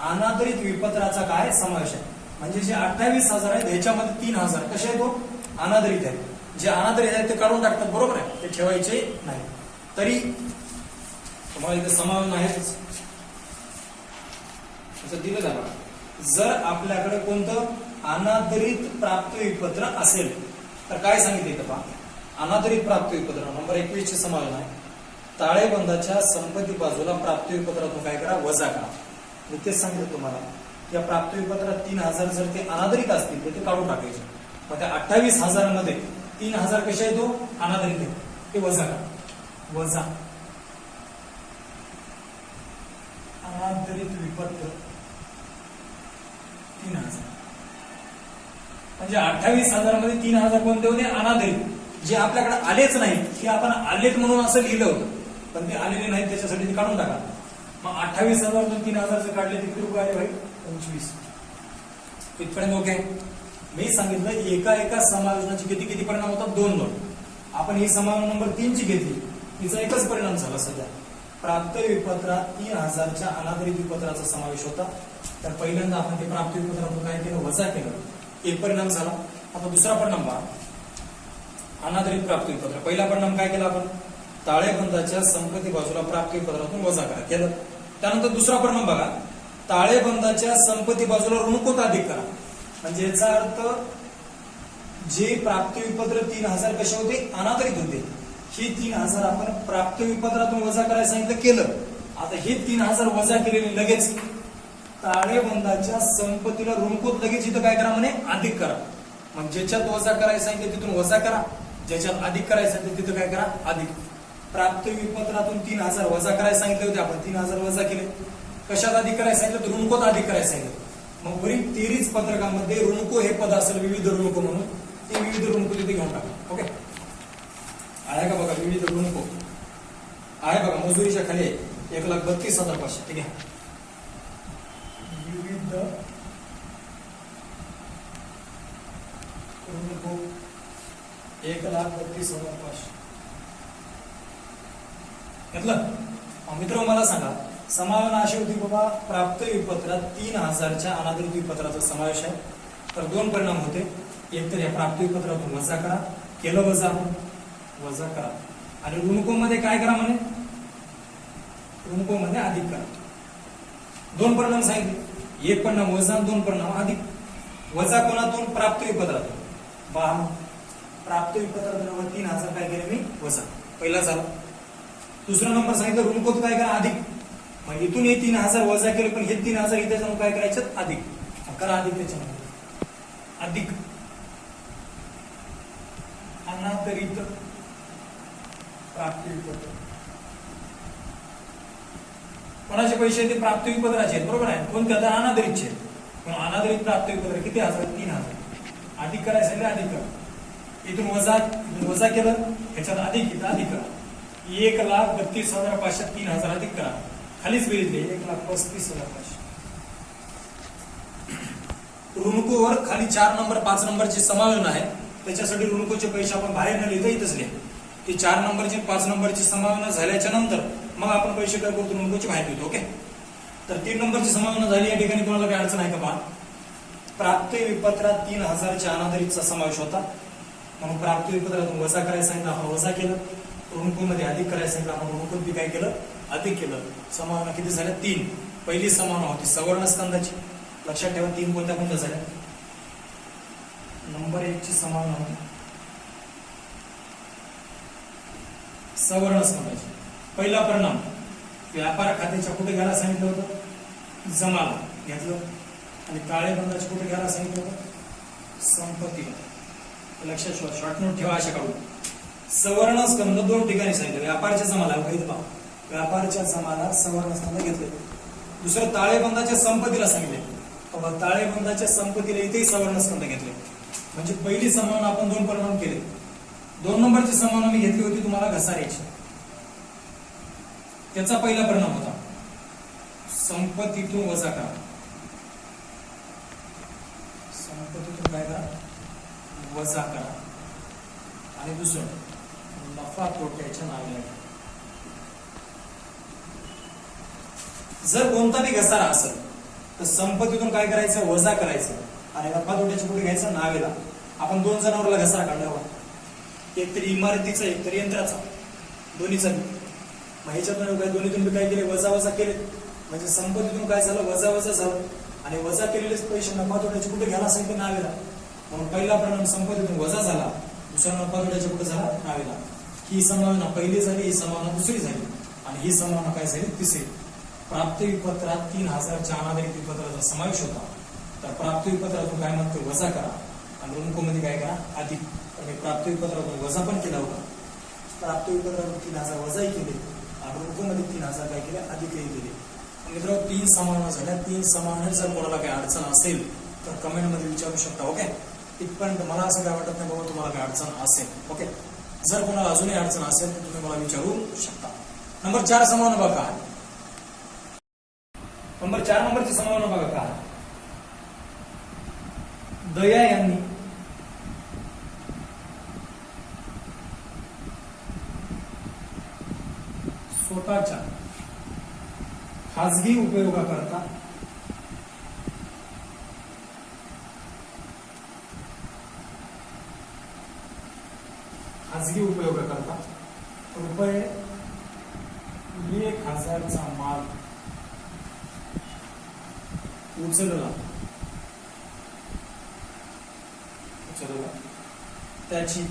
अनादरित विपत्राचा काय समावेश आहे. म्हणजे जे 28,000 आहेत ह्याच्यामध्ये 3000 कसे आहे, तो अनादरित आहे. जे अनादरित आहेत ते काढून टाकतात, बरोबर आहे, ते ठेवायचे नाही. तरी तुम्हाला इथे समावेश आहेच दिलं जाणार. जर आपल्याकडे कोणतं अनादरित प्राप्त विपत्र असेल तर काय सांगितलं इथं पहा, अनादरित प्राप्त विपत्र नंबर 21 चे समावेश आहे. ताळेबंदाच्या संपत्ती बाजूला प्राप्त विपत्रातून काय करा, वजा करा. मी तेच सांगितलं तुम्हाला, या प्राप्त विपत्रात 3000 जर ते अनादरित असतील तर ते काढून टाकायचे. मग त्या 28,000 मध्ये 3000 कशा येतो, अनादरित आहे, ते वजा करा. वजा अनादरित विपत्र 3000 म्हणजे 28,000 मध्ये 3000 कोणते होते, अनादरित, जे आपल्याकडे आलेच नाही. हे आपण आलेत म्हणून असं लिहिलं होतं, पण ते आलेले नाहीत, त्याच्यासाठी ते काढून टाका. मग 28,000 3000 काढले ते किती रुपये आले भाई, 25. इथपर्यंत ओके. मी सांगितलं एका एका समायोजनाचे किती किती परिणाम होतात, 2. आपण ही समायोजन नंबर 3 ची घेतली, तिचा एकच परिणाम झाला सध्या. प्राप्त विपत्रात 3000च्या अनादरित विपत्राचा समावेश होता. तर पहिल्यांदा आपण ते प्राप्त विपत्रातून काय केलं, वजा केलं, एक परिणाम झाला. आता दुसरा परिणाम पहा, अनादरित प्राप्त विपत्र. पहिला परिणाम काय केला आपण, ताळेबंदाच्या संपत्ती बाजूला प्राप्त विपत्रातून वजा करा केलं. त्यानंतर दुसरा परिणाम बघा, ताळेबंदाच्या संपत्ती बाजूला ऋणकोत अधिक करा. म्हणजे याचा अर्थ जे प्राप्त विपत्र 3000 कसे होते, अनादरित होते, हे 3000 आपण प्राप्त विपत्रातून वजा करायला सांगितलं, केलं. आता हे 3000 वजा केलेले लगेच ताळेबंदाच्या संपत्तीला ऋणकोत लगेच इथं काय करा म्हणे अधिक करा. मग ज्याच्यात वजा करायचं सांगितलं तिथून वजा करा, ज्याच्यात अधिक करायचं सांगितलं तिथं काय करा अधिक. प्राप्त विपत्रातून 3000 वजा करायला सांगितले होते आपण, 3000 वजा केले. कशात अधिक करायला सांगितलं तर ऋणकोत अधिक करायला सांगितलं. मग वरील 23 पत्रकामध्ये ऋणको हे पद असेल विविध ऋणको म्हणून, ते विविध ऋणको तिथे घेऊन टाका. ओके, आहे का बघा विविध ऋणको आहे बघा, मजुरीच्या खाली 1,32,500. ठीक आहे, विविध ऋणको 1,32,500 घेतलं. मित्र मला सांगा, समायोजन अशी होती बाबा, प्राप्त विपत्रात 3000च्या अनादरित विपत्राचा समावेश आहे. तर दोन परिणाम होते, एक तर या प्राप्त विपत्रातून वजा करा, केलं वजा करा, आणि ऋणको मध्ये काय करा म्हणे, ऋणको मध्ये अधिक करा. दोन परिणाम सांगितले, एक परिणाम वजा, दोन परिणाम अधिक. वजा कोणातून, प्राप्त विपत्रातून. पहा, प्राप्त विपत्रातून 3000 काय केले मी वजा, पहिला झाला. दुसरा नंबर सांगितलं ऋणकोत काय करा अधिक. मग इथून हे 3000 वजा केले, पण हे 3000 इथे जाऊन काय करायचं अधिक करा, अधिक त्याच्यामध्ये अधिक अनादरित प्राप्त विपत्र. कोणाचे पैसे ते प्राप्त विपत्राचे आहेत, बरोबर आहे. कोणते आता अनादरितचे, पण अनादरित प्राप्त विपत्र किती हजार, 3000. अधिक करायचं अधिक करा, इथून वजा केलं, ह्याच्यात अधिक, इथं अधिक करा. 1,32,500 3000 अधिक करा, खालीच बेरीज घे 1,35,500. ऋणकोवर खाली 4 नंबर 5 नंबरचे समायोजन आहे, त्याच्यासाठी ऋणकोचे पैसे आपण बाहेर न लिहिता इथंच लिहा. की 4 नंबरचे 5 नंबरची समायोजन झाल्याच्या नंतर मग आपण पैसे काय करतो, ऋणकोची माहिती होतो. ओके, तर 3 नंबरची समायोजन झाली, या ठिकाणी कोणाला काही अडचण आहे का पहा. प्राप्त विपत्रात 3000च्या अनादरितचा समावेश होता, म्हणून प्राप्त विपत्रातून वजा करायला सांगितलं, आपण वजा केलं. ऋणको मध्ये अधिक करायला सांगितलं, आपण ऋणकोत बी काय केलं अधिक केलं. समावना किती झाल्या 3. पहिली समावना होती सवर्ण स्कंदाची, लक्षात ठेवा 3 कोणत्या झाल्या. नंबर 1 ची समावना होती सवर्ण स्कंदाची. पहिला परिणाम व्यापार खात्याच्या कुठे घ्यायला सांगितलं होतं, जमाला घेतलं. आणि ताळेबंदाचे कुठे घ्यायला सांगितलं होतं, संपत्तीला. लक्षात ठेवा, शॉर्ट नोट ठेवा अशा काढून. सवर्ण स्कंद 2 ठिकाणी सांगितलं, व्यापारच्या जमाला व्यापारच्या जमाला सवर्ण स्कंद घेतले. दुसरं ताळेबंदाच्या संपत्तीला सांगितले, ताळेबंदाच्या संपत्तीला इथेही सवर्ण स्कंद घेतले. म्हणजे पहिली समावना आपण 2 परिणाम केले. 2 नंबरची समावना मी घेतली होती तुम्हाला घसाऱ्याची, त्याचा पहिला परिणाम होता संपत्तीतून वजा करा. संपत्तीतून काय करा, वजा करा. आणि दुसरं नफा तोट्याच्या नावे. जर कोणता बी घसारा असेल तर संपत्तीतून काय करायचं, वजा करायचं. आणि नफा तोट्याच्या पुढे घ्यायचं नावेला. आपण 2 जनावरला घसारा काढला, एक तरी इमारतीचा, एक तरी यंत्राचा, दोन्हीचा. मग ह्याच्यातून काय दोन्हीतून काय केले, वजा केले. म्हणजे संपत्तीतून काय झालं, वजा झालं. आणि वजा केलेलेच पैसे नफा तोट्याच्या कुठे घ्यायला सांगितलं, नावेला. म्हणून पहिला परिणाम संपत्तीतून वजा झाला, दुसरा नफा तोट्याच्या कुठे झाला, नावेला. ही समावना पहिली झाली, ही समावना दुसरी झाली, आणि ही समावना काय झाली, तिसरी. प्राप्त विपत्रात 3000च्या अनादरित विपत्राचा समावेश होता. तर प्राप्त विपत्रातून काय म्हणतो, वजा करा. आणि ऋणको मध्ये काय करा, अधिक. तर मी प्राप्त विपत्रातून वजा पण केला होता, प्राप्त विपत्रातून 3000 वजाही केले, आणि ऋणको मध्ये 3000 काय केले, अधिकही केले. मित्रांनो 3 समावना झाल्या. 3 समावना जर कोणाला काही अडचण असेल तर कमेंट मध्ये विचारू शकता. ओके, इथपर्यंत मला असं काय वाटत नाही बाबा तुम्हाला काय अडचण असेल. ओके, जर कोणाला अजूनही अडचण असेल तर तुम्ही मला विचारू शकता. नंबर 4 समावना बघा. नंबर 4 नंबरची समावना बघा का, दया यांनी स्वतःच्या खाजगी उपयोगाकरता रुपये 1000चा माल उचलला, त्याची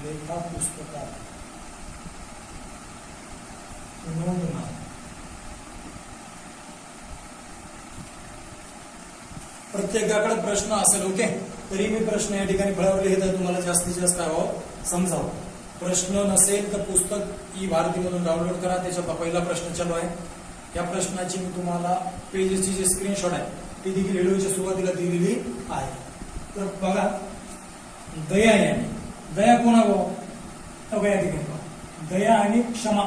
लेखा पुस्तकात नोंद नाही. प्रत्येकाकडे प्रश्न असेल. ओके, तरी मी प्रश्न या ठिकाणी फळावर लिहित आहे, तुम्हाला जास्तीत जास्त समजावं. प्रश्न नसेल तर पुस्तक ई भारतीमधून डाउनलोड करा. त्याचा पहिला प्रश्न चालू आहे. या प्रश्नाची मी तुम्हाला पेजेसची जी स्क्रीनशॉट आहे ती देखील व्हिडिओच्या सुरुवातीला दिलेली आहे. तर बघा, दया याने, दया कोणावर या ठिकाणी दया आणि क्षमा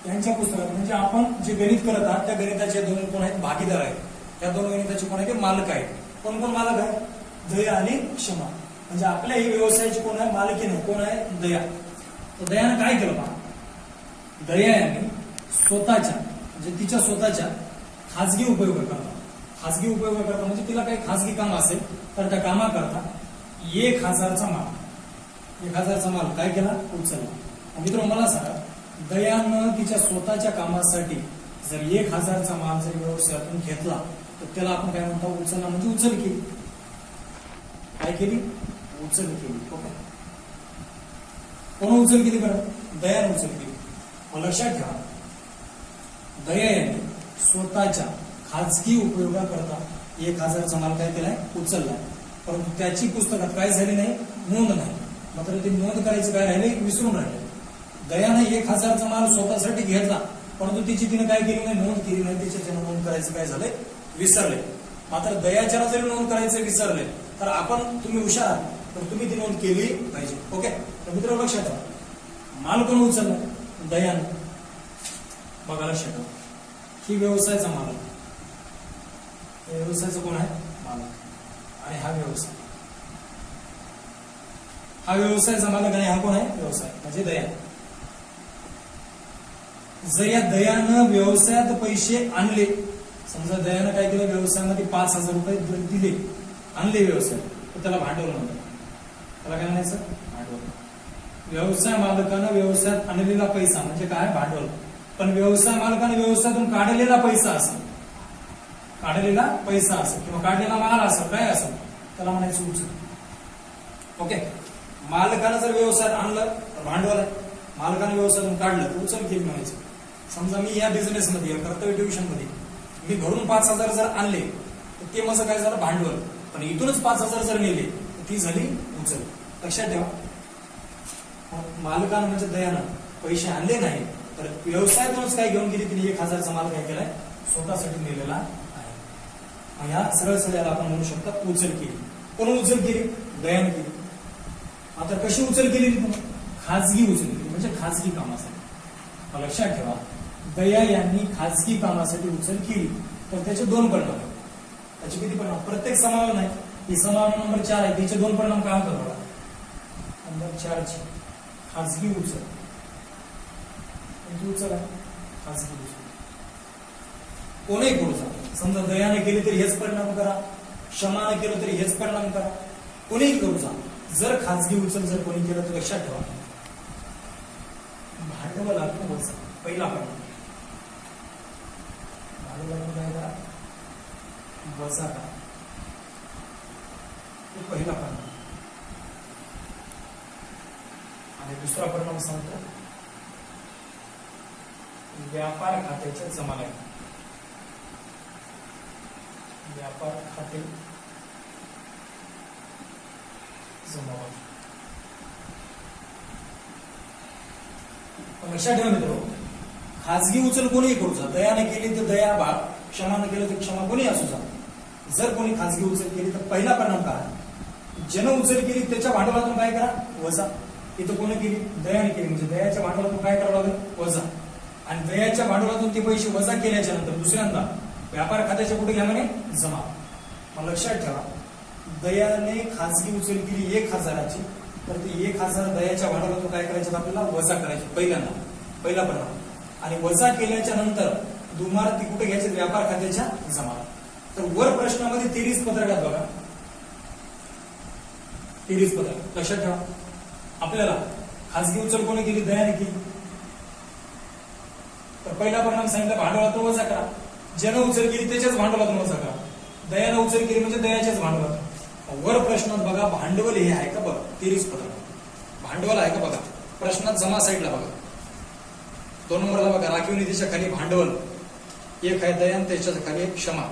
यांच्या पुस्तकात, म्हणजे आपण जे गणित करत आहात त्या गणिताचे दोन कोण आहेत, भागीदार आहेत. त्या दोन गणिताचे कोण आहेत, मालक आहेत. कोण कोण मालक आहे, दया आणि क्षमा. म्हणजे आपल्या ही व्यवसायाची कोण आहे, मालकी नाही. कोण आहे, दया. तर दयानं काय केलं पहा, दया याने स्वतःच्या म्हणजे तिच्या स्वतःच्या खाजगी उपयोगाकरता, खाजगी उपयोगाकरता म्हणजे तिला काही खाजगी काम असेल तर त्या कामाकरता 1000चा माल, 1000चा माल काय केला, उचलला. मित्र मला सांगा, दयानं तिच्या स्वतःच्या कामासाठी जर 1000चा माल जर व्यवसायातून घेतला तर त्याला आपण काय म्हणतो, उचलला. म्हणजे उचल केली. काय केली, उचल केली. ओके, कोण उचल केली बरं, दयानं उचल केली. मग लक्षात ठेवा, दया यांनी स्वतःच्या खाजगी उपयोगाकरता 1000चा माल काय केलाय, उचललाय. परंतु त्याची पुस्तकात काय झाली नाही, नोंद नाही. मात्र ते नोंद करायचं काय राहिले, विसरून राहिले. दयाने 1000चा माल स्वतःसाठी घेतला, परंतु तिची तिने काय केली नाही, नोंद केली नाही. तिच्या नोंद करायचं काय झालंय, विसरले. मात्र दयाच्या जरी नोंद करायचं विसरले तर आपण, तुम्ही हुशार आहात तर तुम्ही ती नोंद केली पाहिजे. ओके, तर मित्र लक्षात ठेवा, माल कोण उचलला, दयानं. बघा लक्षात ठेवा, ही व्यवसायाचा मालक, व्यवसायाचा कोण आहे, मालक. आणि हा व्यवसाय, हा व्यवसायाचा मालक आणि हा कोण आहे, व्यवसाय म्हणजे दया. जर या दयानं व्यवसायात पैसे आणले, समजा दयानं काय केलं, व्यवसायामध्ये 5000 रुपये दिले, आणले व्यवसाय, तर त्याला भांडवल म्हणतात. त्याला काय म्हणायचं, भांडवल. व्यवसाय मालकानं व्यवसायात आणलेला पैसा म्हणजे काय, भांडवल. पण व्यवसाय मालकाने व्यवसायातून काढलेला पैसा असेल, काढलेला पैसा असेल किंवा काढलेला माल असेल, काय असेल, त्याला म्हणायचं उचल. ओके, मालकानं जर व्यवसायात आणलं तर भांडवल आहे, मालकाने व्यवसायातून काढलं तर उचल केली म्हणायचं. समजा मी या बिझनेसमध्ये, कर्तव्य ट्युशन मध्ये मी घरून 5000 जर आणले तर ते माझं काय झालं, भांडवल. पण इथूनच 5000 जर नेले तर ती झाली उचल. लक्षात ठेवा, मालकानं म्हणजे दयानं पैसे आणले नाही तर व्यवसायातूनच काय घेऊन गेली, तिने 1000चा माल काय केलाय, स्वतःसाठी नेलेला आहे. ह्या सरळ सरळ आपण म्हणू शकता उचल केली. कोण उचल केली, दयानं केली. आता कशी उचल केलेली, खाजगी उचल केली म्हणजे खाजगी कामासाठी. लक्षात ठेवा, दया यांनी खाजगी कामासाठी उचल केली तर त्याचे दोन परिणाम आहेत. त्याचे किती परिणाम, प्रत्येक समावेश आहे, ही समावेश नंबर 4 आहे, त्याचे दोन परिणाम काय होतात बघा. नंबर 4 ची खाजगी उचल, उचल आहे खाजगी उचल. कोणीही करू जा, समजा दयाने केली तरी हेच परिणाम करा, क्षमाने केलं तरी हेच परिणाम करा, कोणीही करू जा. जर खाजगी उचल जर कोणी केलं तर लक्षात ठेवा, भांडवलातून वजा, पहिला परिणाम. भांडवलातून काय करा, वजा करा, पहिला परिणाम. आणि दुसरा परिणाम सांगतो, व्यापार खात्याच्या जमा लागेल. व्यापार खाते जमा. लक्षात ठेवा मित्र, खाजगी उचल कोणीही करू जा, दयाने केली तर दया भाग, क्षमाने केलं तर क्षमा, कोणी असू जा. जर कोणी खाजगी उचल केली तर पहिला परिणाम काय, ज्यानं उचल केली त्याच्या भांडवलातून काय करा, वजा. इथं कोणी केली, दयाने केली म्हणजे दयाच्या भांडवलातून काय करावं लागेल, वजा. आणि दयाच्या भांडवलातून ते पैसे वजा केल्याच्या नंतर दुसऱ्यांदा व्यापार खात्याच्या कुठे घ्या म्हणे, जमा. मग लक्षात ठेवा, दयाने खाजगी उचल केली 1000ची तर ते 1000 दयाच्या भांडवलातून काय करायचं, आपल्याला वजा करायचे पहिल्यांदा, पहिला परिणाम. आणि वजा केल्याच्या नंतर दुमार ती कुठे घ्यायची, व्यापार खात्याच्या जमा. तर वर प्रश्नामध्ये 33 पत्रकात बघा, 33 पत्रक. लक्षात ठेवा, आपल्याला खाजगी उचल कोणी केली, दयाने केली तर पहिला परिणाम सांगितलं, भांडवलातून वजा करा. ज्यानं उचल केली त्याच्याच भांडवलातून वजा करा. दयानं उचल केली म्हणजे दयाच्याच भांडवलातून. वर प्रश्नात बघा, भांडवल हे आहे का बघा, 33 पत्रक भांडवल आहे का बघा. प्रश्नात जमा साईडला बघा, 2 नंबरला बघा, राखीव निधीच्या खाली भांडवल एक आहे दया आणि त्याच्या खाली एक क्षमा.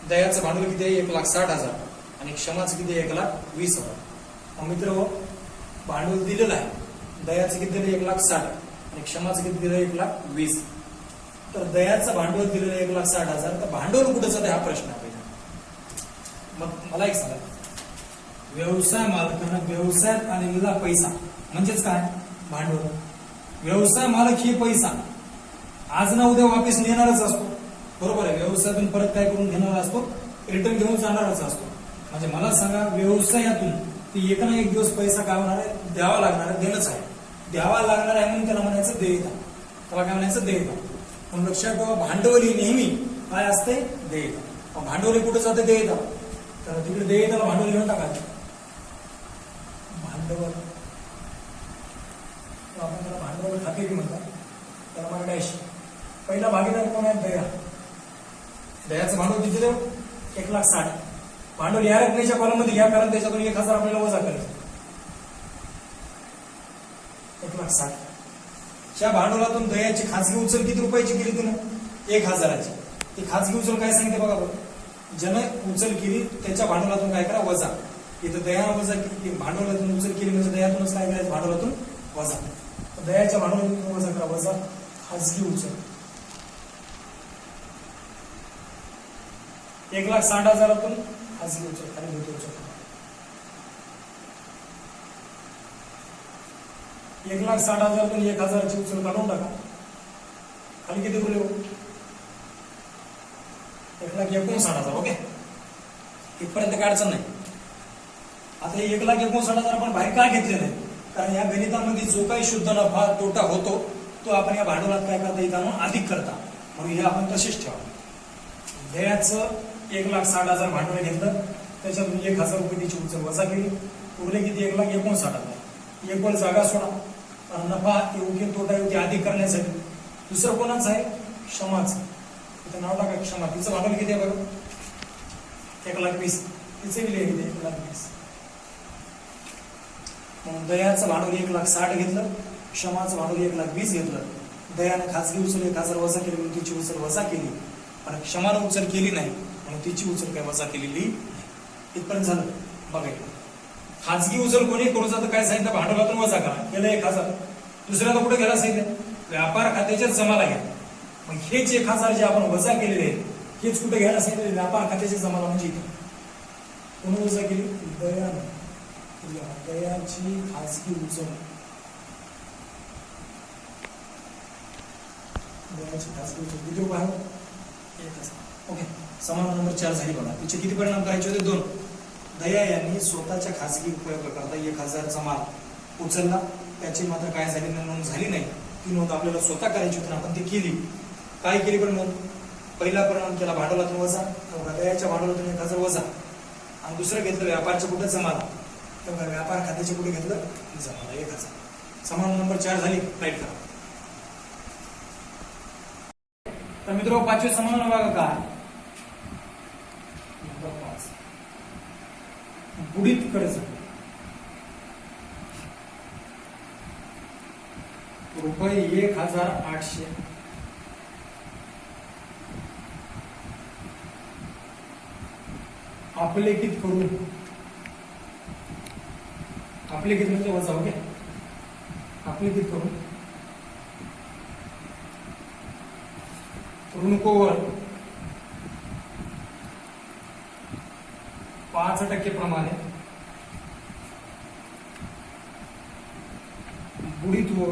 दयाचं भांडवल किती आहे? 1,60,000 आणि क्षमाचं किती आहे? 1,20,000. मित्र भांडवल दिलेलं आहे, दयाचं किती दिलं? 1,60,000 आणि क्षमाचं किती दिलं? 1,20,000. तर दयाचं भांडवल दिलेलं 1,60,000. तर भांडवल कुठं जातं हा प्रश्न आहे. मग मला एक सांगा, व्यवसाय मालकानं व्यवसायात आलेला पैसा म्हणजेच काय? भांडवल. व्यवसाय मालक हे पैसा आज ना उद्या वापस नेणारच असतो, बरोबर आहे. व्यवसायातून परत काय करून घेणार असतो? रिटर्न घेऊन जाणारच असतो. म्हणजे मला सांगा, व्यवसायातून ती एक ना एक दिवस पैसा काय होणार आहे? द्यावा लागणार आहे, देणंच आहे. द्यावा लागणार आहे म्हणून त्याला म्हणायचं देयता. त्याला काय म्हणायचं? देयता. पण लक्षात ठेवा, भांडवली नेहमी काय असते? देयता. भांडवली कुठे जाते? देयता. तर तिकडे देयताला भांडवल घेऊन टाकायचं. भांडवल आपण त्याला भांडवल खाते म्हणतात. त्याला मला डॅश. पहिला भागीदार कोण आहे? दया. दयाचं भांडवल किती देऊ? 1,60,000. भांडवल या रकमेच्या कॉलममध्ये घ्या, कारण त्याच्यातून 1,000 आपल्याला वजा करायचं. 1,60,000. त्या भांडवलातून दयाची खाजगी उचल किती रुपयाची केली तिनं? 1,000ची. ती खाजगी उचल काय सांगितले बघा बरं. ज्यानं उचल केली त्याच्या भांडवलातून काय करा? वजा. इथं दयानं वजा केली, भांडवलातून उचल केली म्हणजे दयातूनच काय करायचं? भांडवलातून वजा. दयाच्या भांडवलातून वजा करा, वजा खाजगी उचल. 1,60,000 खाजगी उचल खाली घेतो उचल. 1,60,000 1,000ची उचल काढून टाका. खाली किती उरले? 1,59,000. ओके, इथपर्यंत काय अडचण नाही. आता हे 1,59,000 आपण बाहेर का घेतले नाही? कारण या गणितामध्ये जो काही शुद्ध नफा तोटा होतो तो आपण या भांडवलात काय करता येताना अधिक करता, म्हणून हे आपण तसेच ठेवा. दयाचं 1,60,000 भांडवल घेतलं, त्याच्यातून 1,000 रुपये त्याची उचल वजा केली, उरले किती? 1,59,000. एक वेळ जागा सोडा, कारण नफा योग्य तोटा योग्य अधिक करण्यासाठी. दुसरं कोणाचं आहे? क्षमाचं. तिचं नाव टाका क्षमा. तिचं भांडवल किती आहे बघा? 1,20,000. तिचे बी लिहिले 1,20,000. म्हणून दयाचं भांडवल 1,60,000 घेतलं, क्षमाचं भांडवल 1,20,000 घेतलं. दयानं खाजगी उचल 1,000 वजा केली म्हणून तिची उचल वजा केली, आणि क्षमानं उचल केली नाही म्हणून तिची उचल काय वजा केलेली नाही. इथपर्यंत झालं बघायला. खाजगी उचल कोणी करू जातं? काय सांगितलं? भांडवलातून वजा करा. केलं 1,000. दुसऱ्याला कुठे घ्यायला सांगितलं? व्यापार खात्याच्याच जमाला घ्या. मग हेच 1,000 जे आपण वजा केलेले आहेत हेच कुठे घ्यायला सांगितले? व्यापार खात्याच्या जमाला. म्हणजे इथे कोणी वजा केली? दयानं. दयाची खाजगी उचल. दयाची खाजगी उचल किती रुपये आहे? 1,000. ओके, समान नंबर 4 झाली बघा. तिचे किती परिणाम करायचे होते? 2. दया यांनी स्वतःच्या खाजगी उपयोगाकरता 1,000चा माल उचलला, त्याची मात्र काय झाली? नोंद झाली नाही. ती नोंद आपल्याला स्वतः करायची होती, आपण ती केली. काय केली पण नोंद? पहिला परिणाम केला भांडवलातून वजा, दयाच्या भांडवलातून 1,000 वजा, आणि दुसरं घेतलं व्यापारच्या कुठे? जमाला. तेव्हा व्यापार खात्याचे कुठे घेतलं? जमाला 1,000. समान नंबर 4 झाली. राईट करा. तर मित्र 5वे समान बघा काय? नंबर 5 बुडीत कर्ज. रुपये 1,800 आपलेखित करून, आपलेखित म्हणजे वजा. ओके, आपलेखित करून ऋणकोवर 5% प्रमाणे बुडीत्व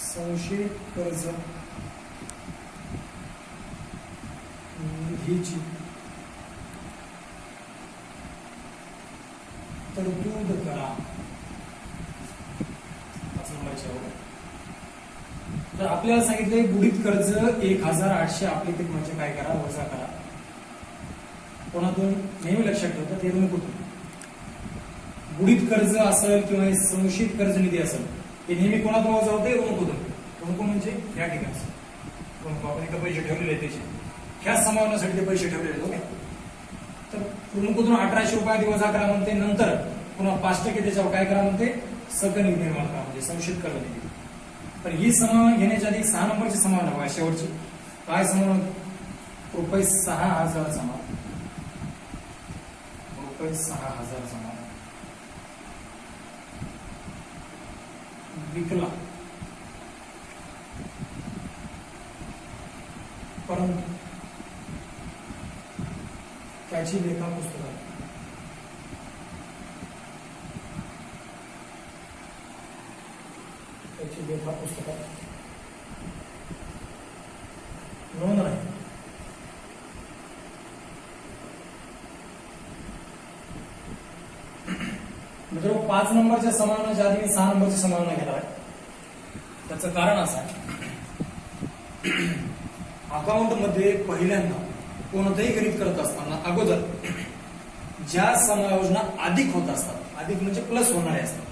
संशयित कर्ज निधीची तरतूद करा. तर आपल्याला सांगितलंय बुडीत कर्ज 1,800 आपलेखित म्हणजे काय करा? वजा करा. कोणातून? नेहमी लक्षात ठेवतात, हे ऋणकोतून. बुडीत कर्ज असेल किंवा संशयित कर्ज निधी असेल, हे नेहमी कोणातून वजा होते? ऋणकोतून. ऋणको म्हणजे या ठिकाणी ऋणको आपण इथं पैसे ठेवलेले आहेत, त्याचे ह्या समावण्यासाठी ते पैसे ठेवलेले आहेत. ओके, तर ऋणकोतून 1,800 रुपये आधी वजा करा म्हणते, नंतर पुन्हा 5% त्याच्यावर काय करा म्हणते? सकल निर्माण करा म्हणजे संशयित कर्ज निधी. पण ही समावना घेण्याच्या आधी 6 नंबरची समावना बघा शेवटची. काय समावना? रुपये 6,000चा माल, रुपये 6,000चा माल विकला, परंतु त्याची लेखा पुस्तकात नोंद नाही. मित्र 5 नंबरच्या समावनाच्या आधी मी 6 नंबरची समावना घेणार आहे. त्याचं कारण असं आहे, अकाउंट मध्ये पहिल्यांदा कोणतंही गणित करत असताना अगोदर ज्या समायोजना अधिक होत असतात, अधिक म्हणजे प्लस होणारे असतात,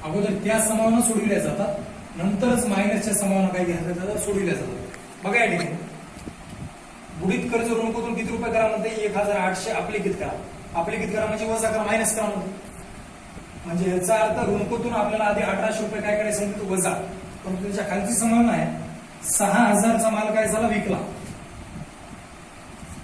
अगोदर त्या समावना सोडविल्या जातात, नंतरच मायनसच्या समावना काही घेतल्या जातात, सोडविल्या जातात. बघा या ठिकाणी बुडीत कर्ज ऋणकोतून किती रुपये करा म्हणते? 1,800 अप्लिकित करा. अप्लिकित करा म्हणजे वजा करा, मायनस करा म्हणते. म्हणजे याचा अर्थ ऋणकोतून आपल्याला आधी 1,800 रुपये काय करायचं सांगितलं? तो वजा. परंतु त्याच्या खालची समावना आहे 6,000चा माल काय झाला? विकला.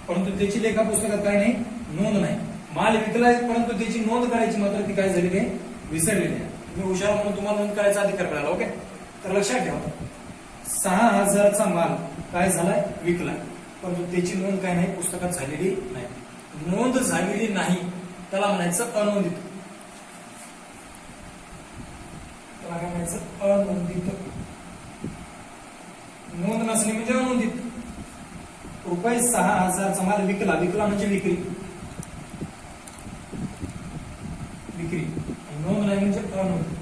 परंतु त्याची लेखा पुस्तकात काय नाही? नोंद नाही. माल विकलाय परंतु त्याची नोंद करायची मात्र ती काय झालेली आहे? विसरलेली आहे. तुम्ही हुशार म्हणून तुम्हाला नोंद करायचा अधिकार मिळाला. ओके, तर लक्षात ठेवा 6,000चा माल काय झालाय? विकलाय, परंतु त्याची नोंद काय नाही? पुस्तकात झालेली नाही. नोंद झालेली नाही त्याला म्हणायचं अनोंदित. त्याला काय म्हणायचं? अनोंदित. नोंद नसणे म्हणजे अनोंदित. रुपये 6,000चा माल विकला, विकला म्हणजे विक्री, विक्री. नोंद नाही म्हणजे अनोंदित.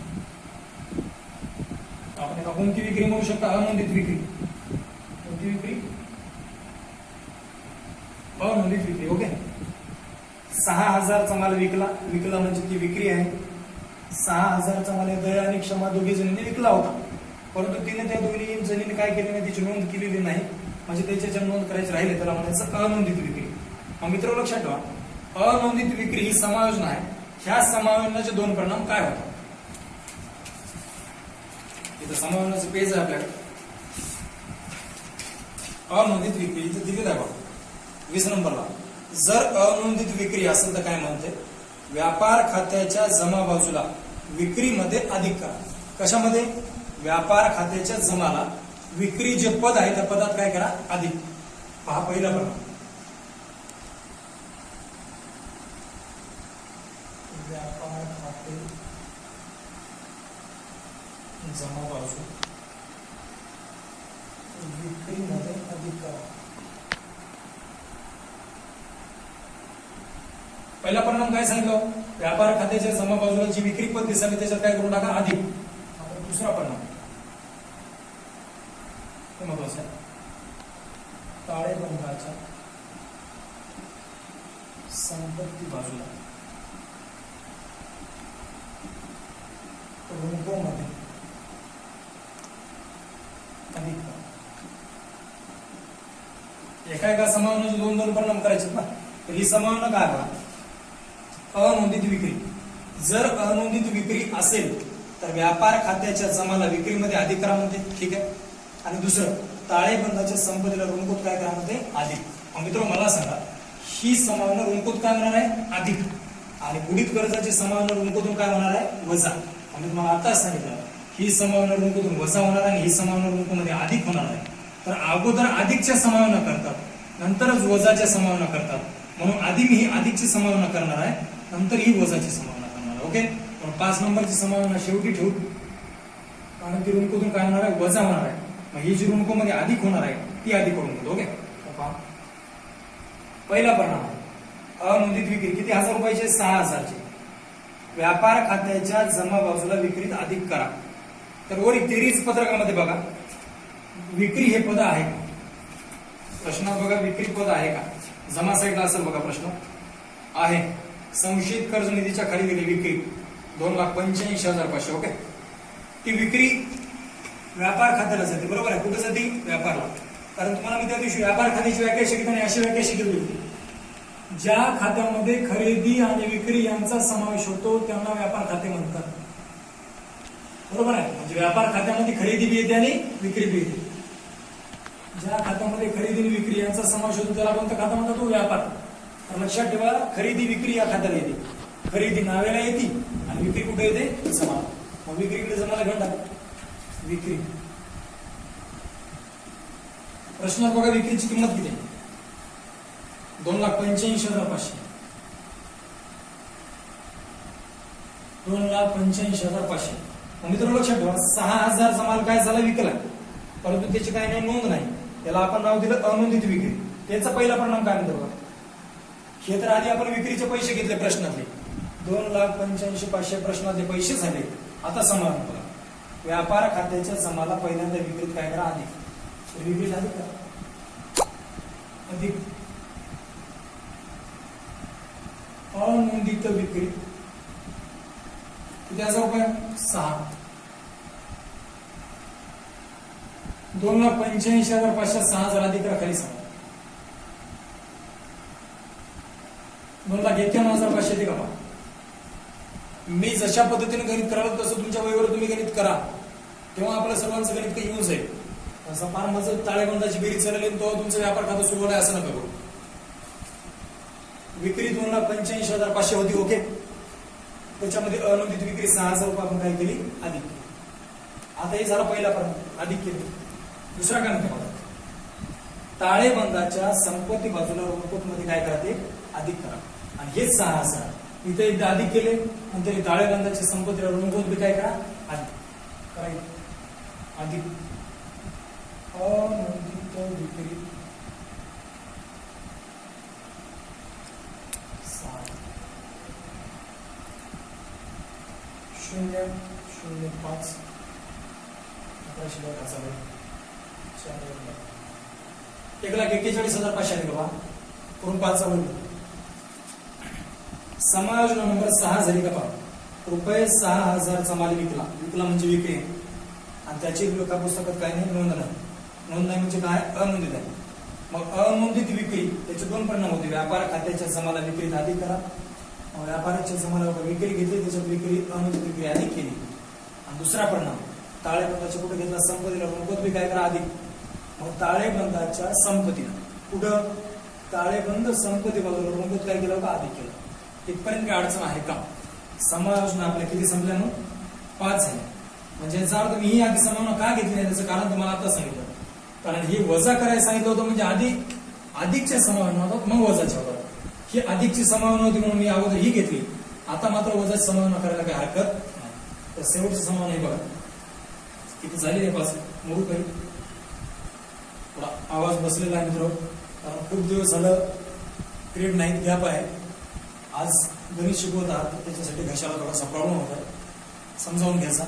आपण एका कोणती विक्री म्हणू शकता? अनोंदित विक्री. कोणती विक्री? अनोंदित विक्री. ओके, 6,000चा माल विकला, विकला म्हणजे ती विक्री आहे. 6,000चा माल दया आणि क्षमा दोघी जणींनी विकला होता, परंतु तिने त्या दोन्ही जणींनी काय केले नाही? त्याची नोंद केलेली नाही, म्हणजे त्याच्या नोंद करायची राहिले, त्याला म्हणायचं अनोंदित विक्री. मग मित्र लक्षात ठेवा, अनोंदित विक्री ही समायोजना आहे. ह्या समायोजनाचे 2 परिणाम काय होतात? इथं समायोजनाचं पेज आहे आपल्याकडे. अनोंदित विक्री इथे दिलेलं आहे बघा 20 नंबरला. जर अनोंदित विक्री असेल तर काय म्हणते? व्यापार खात्याच्या जमा बाजूला विक्रीमध्ये अधिक करा. कशामध्ये? व्यापार खात्याच्या जमाला विक्री जे पद आहे त्या पदात काय करा? अधिक. पहा पहिला परिणाम, व्यापार खाते जमा बाजू विक्रीमध्ये अधिक करा. पहिला परिणाम काय सांगितलं? व्यापार खात्याच्या जमा बाजूला जी विक्री पद दिसावी त्याच्यात काय करून टाका? अधिक. दुसरा परिणाम महत्वाचा आहे, ताळेबंदाच्या संपत्ती बाजूला ऋणकोमध्ये अधिक करा. एका समावनाचे 2 परिणाम करायचे ना. तर ही समावना काय बघा? अनोंदित विक्री. जर अनोंदित विक्री असेल तर व्यापार खात्याच्या जमाला विक्रीमध्ये अधिक करा म्हणते. ठीक आहे. आणि दुसरं, ताळेबंदाच्या संपत्तीला ऋणकोत काय करा म्हणते? अधिक. मित्र मला सांगा, ही समावना ऋणकोत काय होणार आहे? अधिक. आणि बुडीत कर्जाची समावना ऋणकोतून काय होणार आहे? वजा. म्हणजे तुम्हाला आताच सांगितलं, ही समावना ऋणकोतून वजा होणार आणि ही समावना ऋणकोमध्ये अधिक होणार आहे. तर अगोदर अधिकच्या समावना करतात, नंतरच वजाच्या समावना करतात. म्हणून आधी मी ही अधिकची समावना करणार आहे, नंतर ही वजाची समावना करणार आहे. ओके, पण 5 नंबरची समावना शेवटी ठेवू, कारण ती ऋणकोतून काय होणार आहे? वजा होणार आहे. मग ही जी ऋणकोमध्ये अधिक होणार आहे ती अधिक करून घेतो. ओके, पहिला परिणाम अनोंदित विक्री किती? 1,000 रुपयाचे? 6,000चे. व्यापार खात्याच्या जमा बाजूला विक्रीत अधिक करा. तर वर तेरीच पत्रकामध्ये बघा, विक्री हे पद आहे का? प्रश्नात बघा, विक्री पद आहे का? जमा साईडला असेल बघा, प्रश्न आहे. संशयित कर्ज निधीच्या खाली दिली विक्री 2,85,500. ओके, ती विक्री व्यापार खात्याला जाते, बरोबर आहे. कुठे जाते? व्यापारला. कारण तुम्हाला मी त्या दिवशी व्यापार खात्याची व्याख्या शिकताना अशी व्याख्या शिकवली होती, ज्या खात्यामध्ये खरेदी आणि विक्री यांचा समावेश होतो त्यांना व्यापार खाते म्हणतात. बरोबर आहे. म्हणजे व्यापार खात्यामध्ये खरेदी बी येते आणि विक्री बी येते. ज्या खात्यामध्ये खरेदी आणि विक्री यांचा समावेश होतो त्याला कोणतं खातं म्हणतात? तो व्यापार. तर लक्षात ठेवा, खरेदी विक्री या खात्याला येते. खरेदी नावेला येते आणि विक्री कुठे येते? जमा. मग विक्रीकडे जमाला घेऊन टाका. विक्री. प्रश्नात बघा विक्रीची किंमत किती आहे? 2,85,500. 2,85,500. मित्रांनो लक्षात ठेवा, 6,000चा माल काय झाला? विकला, परंतु त्याची काय नाही नोंद नाही. त्याला आपण नाव दिलं अनोंदित विक्री. त्याचा पहिला परिणाम काय म्हणतो बघा. हे तर आधी आपण विक्रीचे पैसे घेतले प्रश्नातले. 2,85,500 प्रश्नातले पैसे झाले. आता समाधान बघा. व्यापार खात्याच्या जमाला पहिल्यांदा विक्रीत काय करा? अधिक. विक्री झाली का? अधिक अनोंदित विक्री किती? 1,000 रुपये. 6. 2,85,500 6,000 अधिक खाली सांगा. 2,91,500 ते का? मी जशा पद्धतीने गणित कराल तसं तुमच्या वहीवर तुम्ही गणित करा, तेव्हा आपल्या सर्वांचं गणित काही यूज आहे. असं फार माझं ताळेबंदाची बेरीज चालली तो तुमचं व्यापार खातं सुरू आहे असं नका करू. विक्री 2,85,500 होती. ओके. त्याच्यामध्ये अनोंदित विक्री 6,000 रुपये आपण काय केली? अधिक. आता हे झाला पहिला परिणाम, अधिक केली. दुसरा काय म्हणतो? ताळेबंदाच्या संपत्ती बाजूला ऋणकोट मध्ये काय करा? ते अधिक करा. आणि हेच 6,000 इथे एकदा अधिक केले, नंतर ताळेबंदाच्या संपत्तीला ऋणकोट बी काय करा? अधिक करायचं. अधिक अनोंदित विक्री 0,05 1,41,500 आले का? करून 5 होईल. समायोजन नंबर 6 झाली का? रुपये 6,000चा माल विकला. विकला म्हणजे विक्री, आणि त्याची एका पुस्तकात काय नाही? नोंद नाही. नोंद नाही म्हणजे काय? अनोंदित आहे. मग अनोंदित विक्री त्याचे 2 परिणाम होते. व्यापार खात्याच्या जमाला विक्रीत अधिक करा. व्यापाराच्या जमाला विक्री घेतली, त्याच्यात विक्री अनोंदित विक्री अधिक केली. आणि दुसरा परिणाम ताळेबंदाच्या कुठे घेतला? संपत्तीला ऋणकोत बी काय करा? अधिक. मग ताळेबंदाच्या संपत्तीला कुठं? ताळेबंद संपत्ती बाजूला ऋणकोत काय केलं? अधिक केलं. इथपर्यंत काय अडचण आहे का? समायोजन आपल्या किती संपल्या? मग 5 झाले. म्हणजे याचा अर्थ मी ही आधी समावना का घेतली नाही त्याचं कारण तुम्हाला आता सांगितलं. कारण हे वजा करायला सांगितलं होतं, म्हणजे आधी अधिकच्या समावना होतात मग वजाच्या होतात. ही अधिकची समावना होती म्हणून मी अगोदर ही घेतली. आता मात्र वजाची समावना करायला काही हरकत नाही. तर शेवटची समावना हे बघा किती झाली आहे? 5. मोरू काही थोडा आवाज बसलेला आहे मित्र, कारण खूप दिवस झालं क्रिएट नाहीत, गॅप आहे. आज गणित शिकवत आहात त्याच्यासाठी घशाला थोडासा प्रॉब्लेम होता, समजावून घ्यायचा.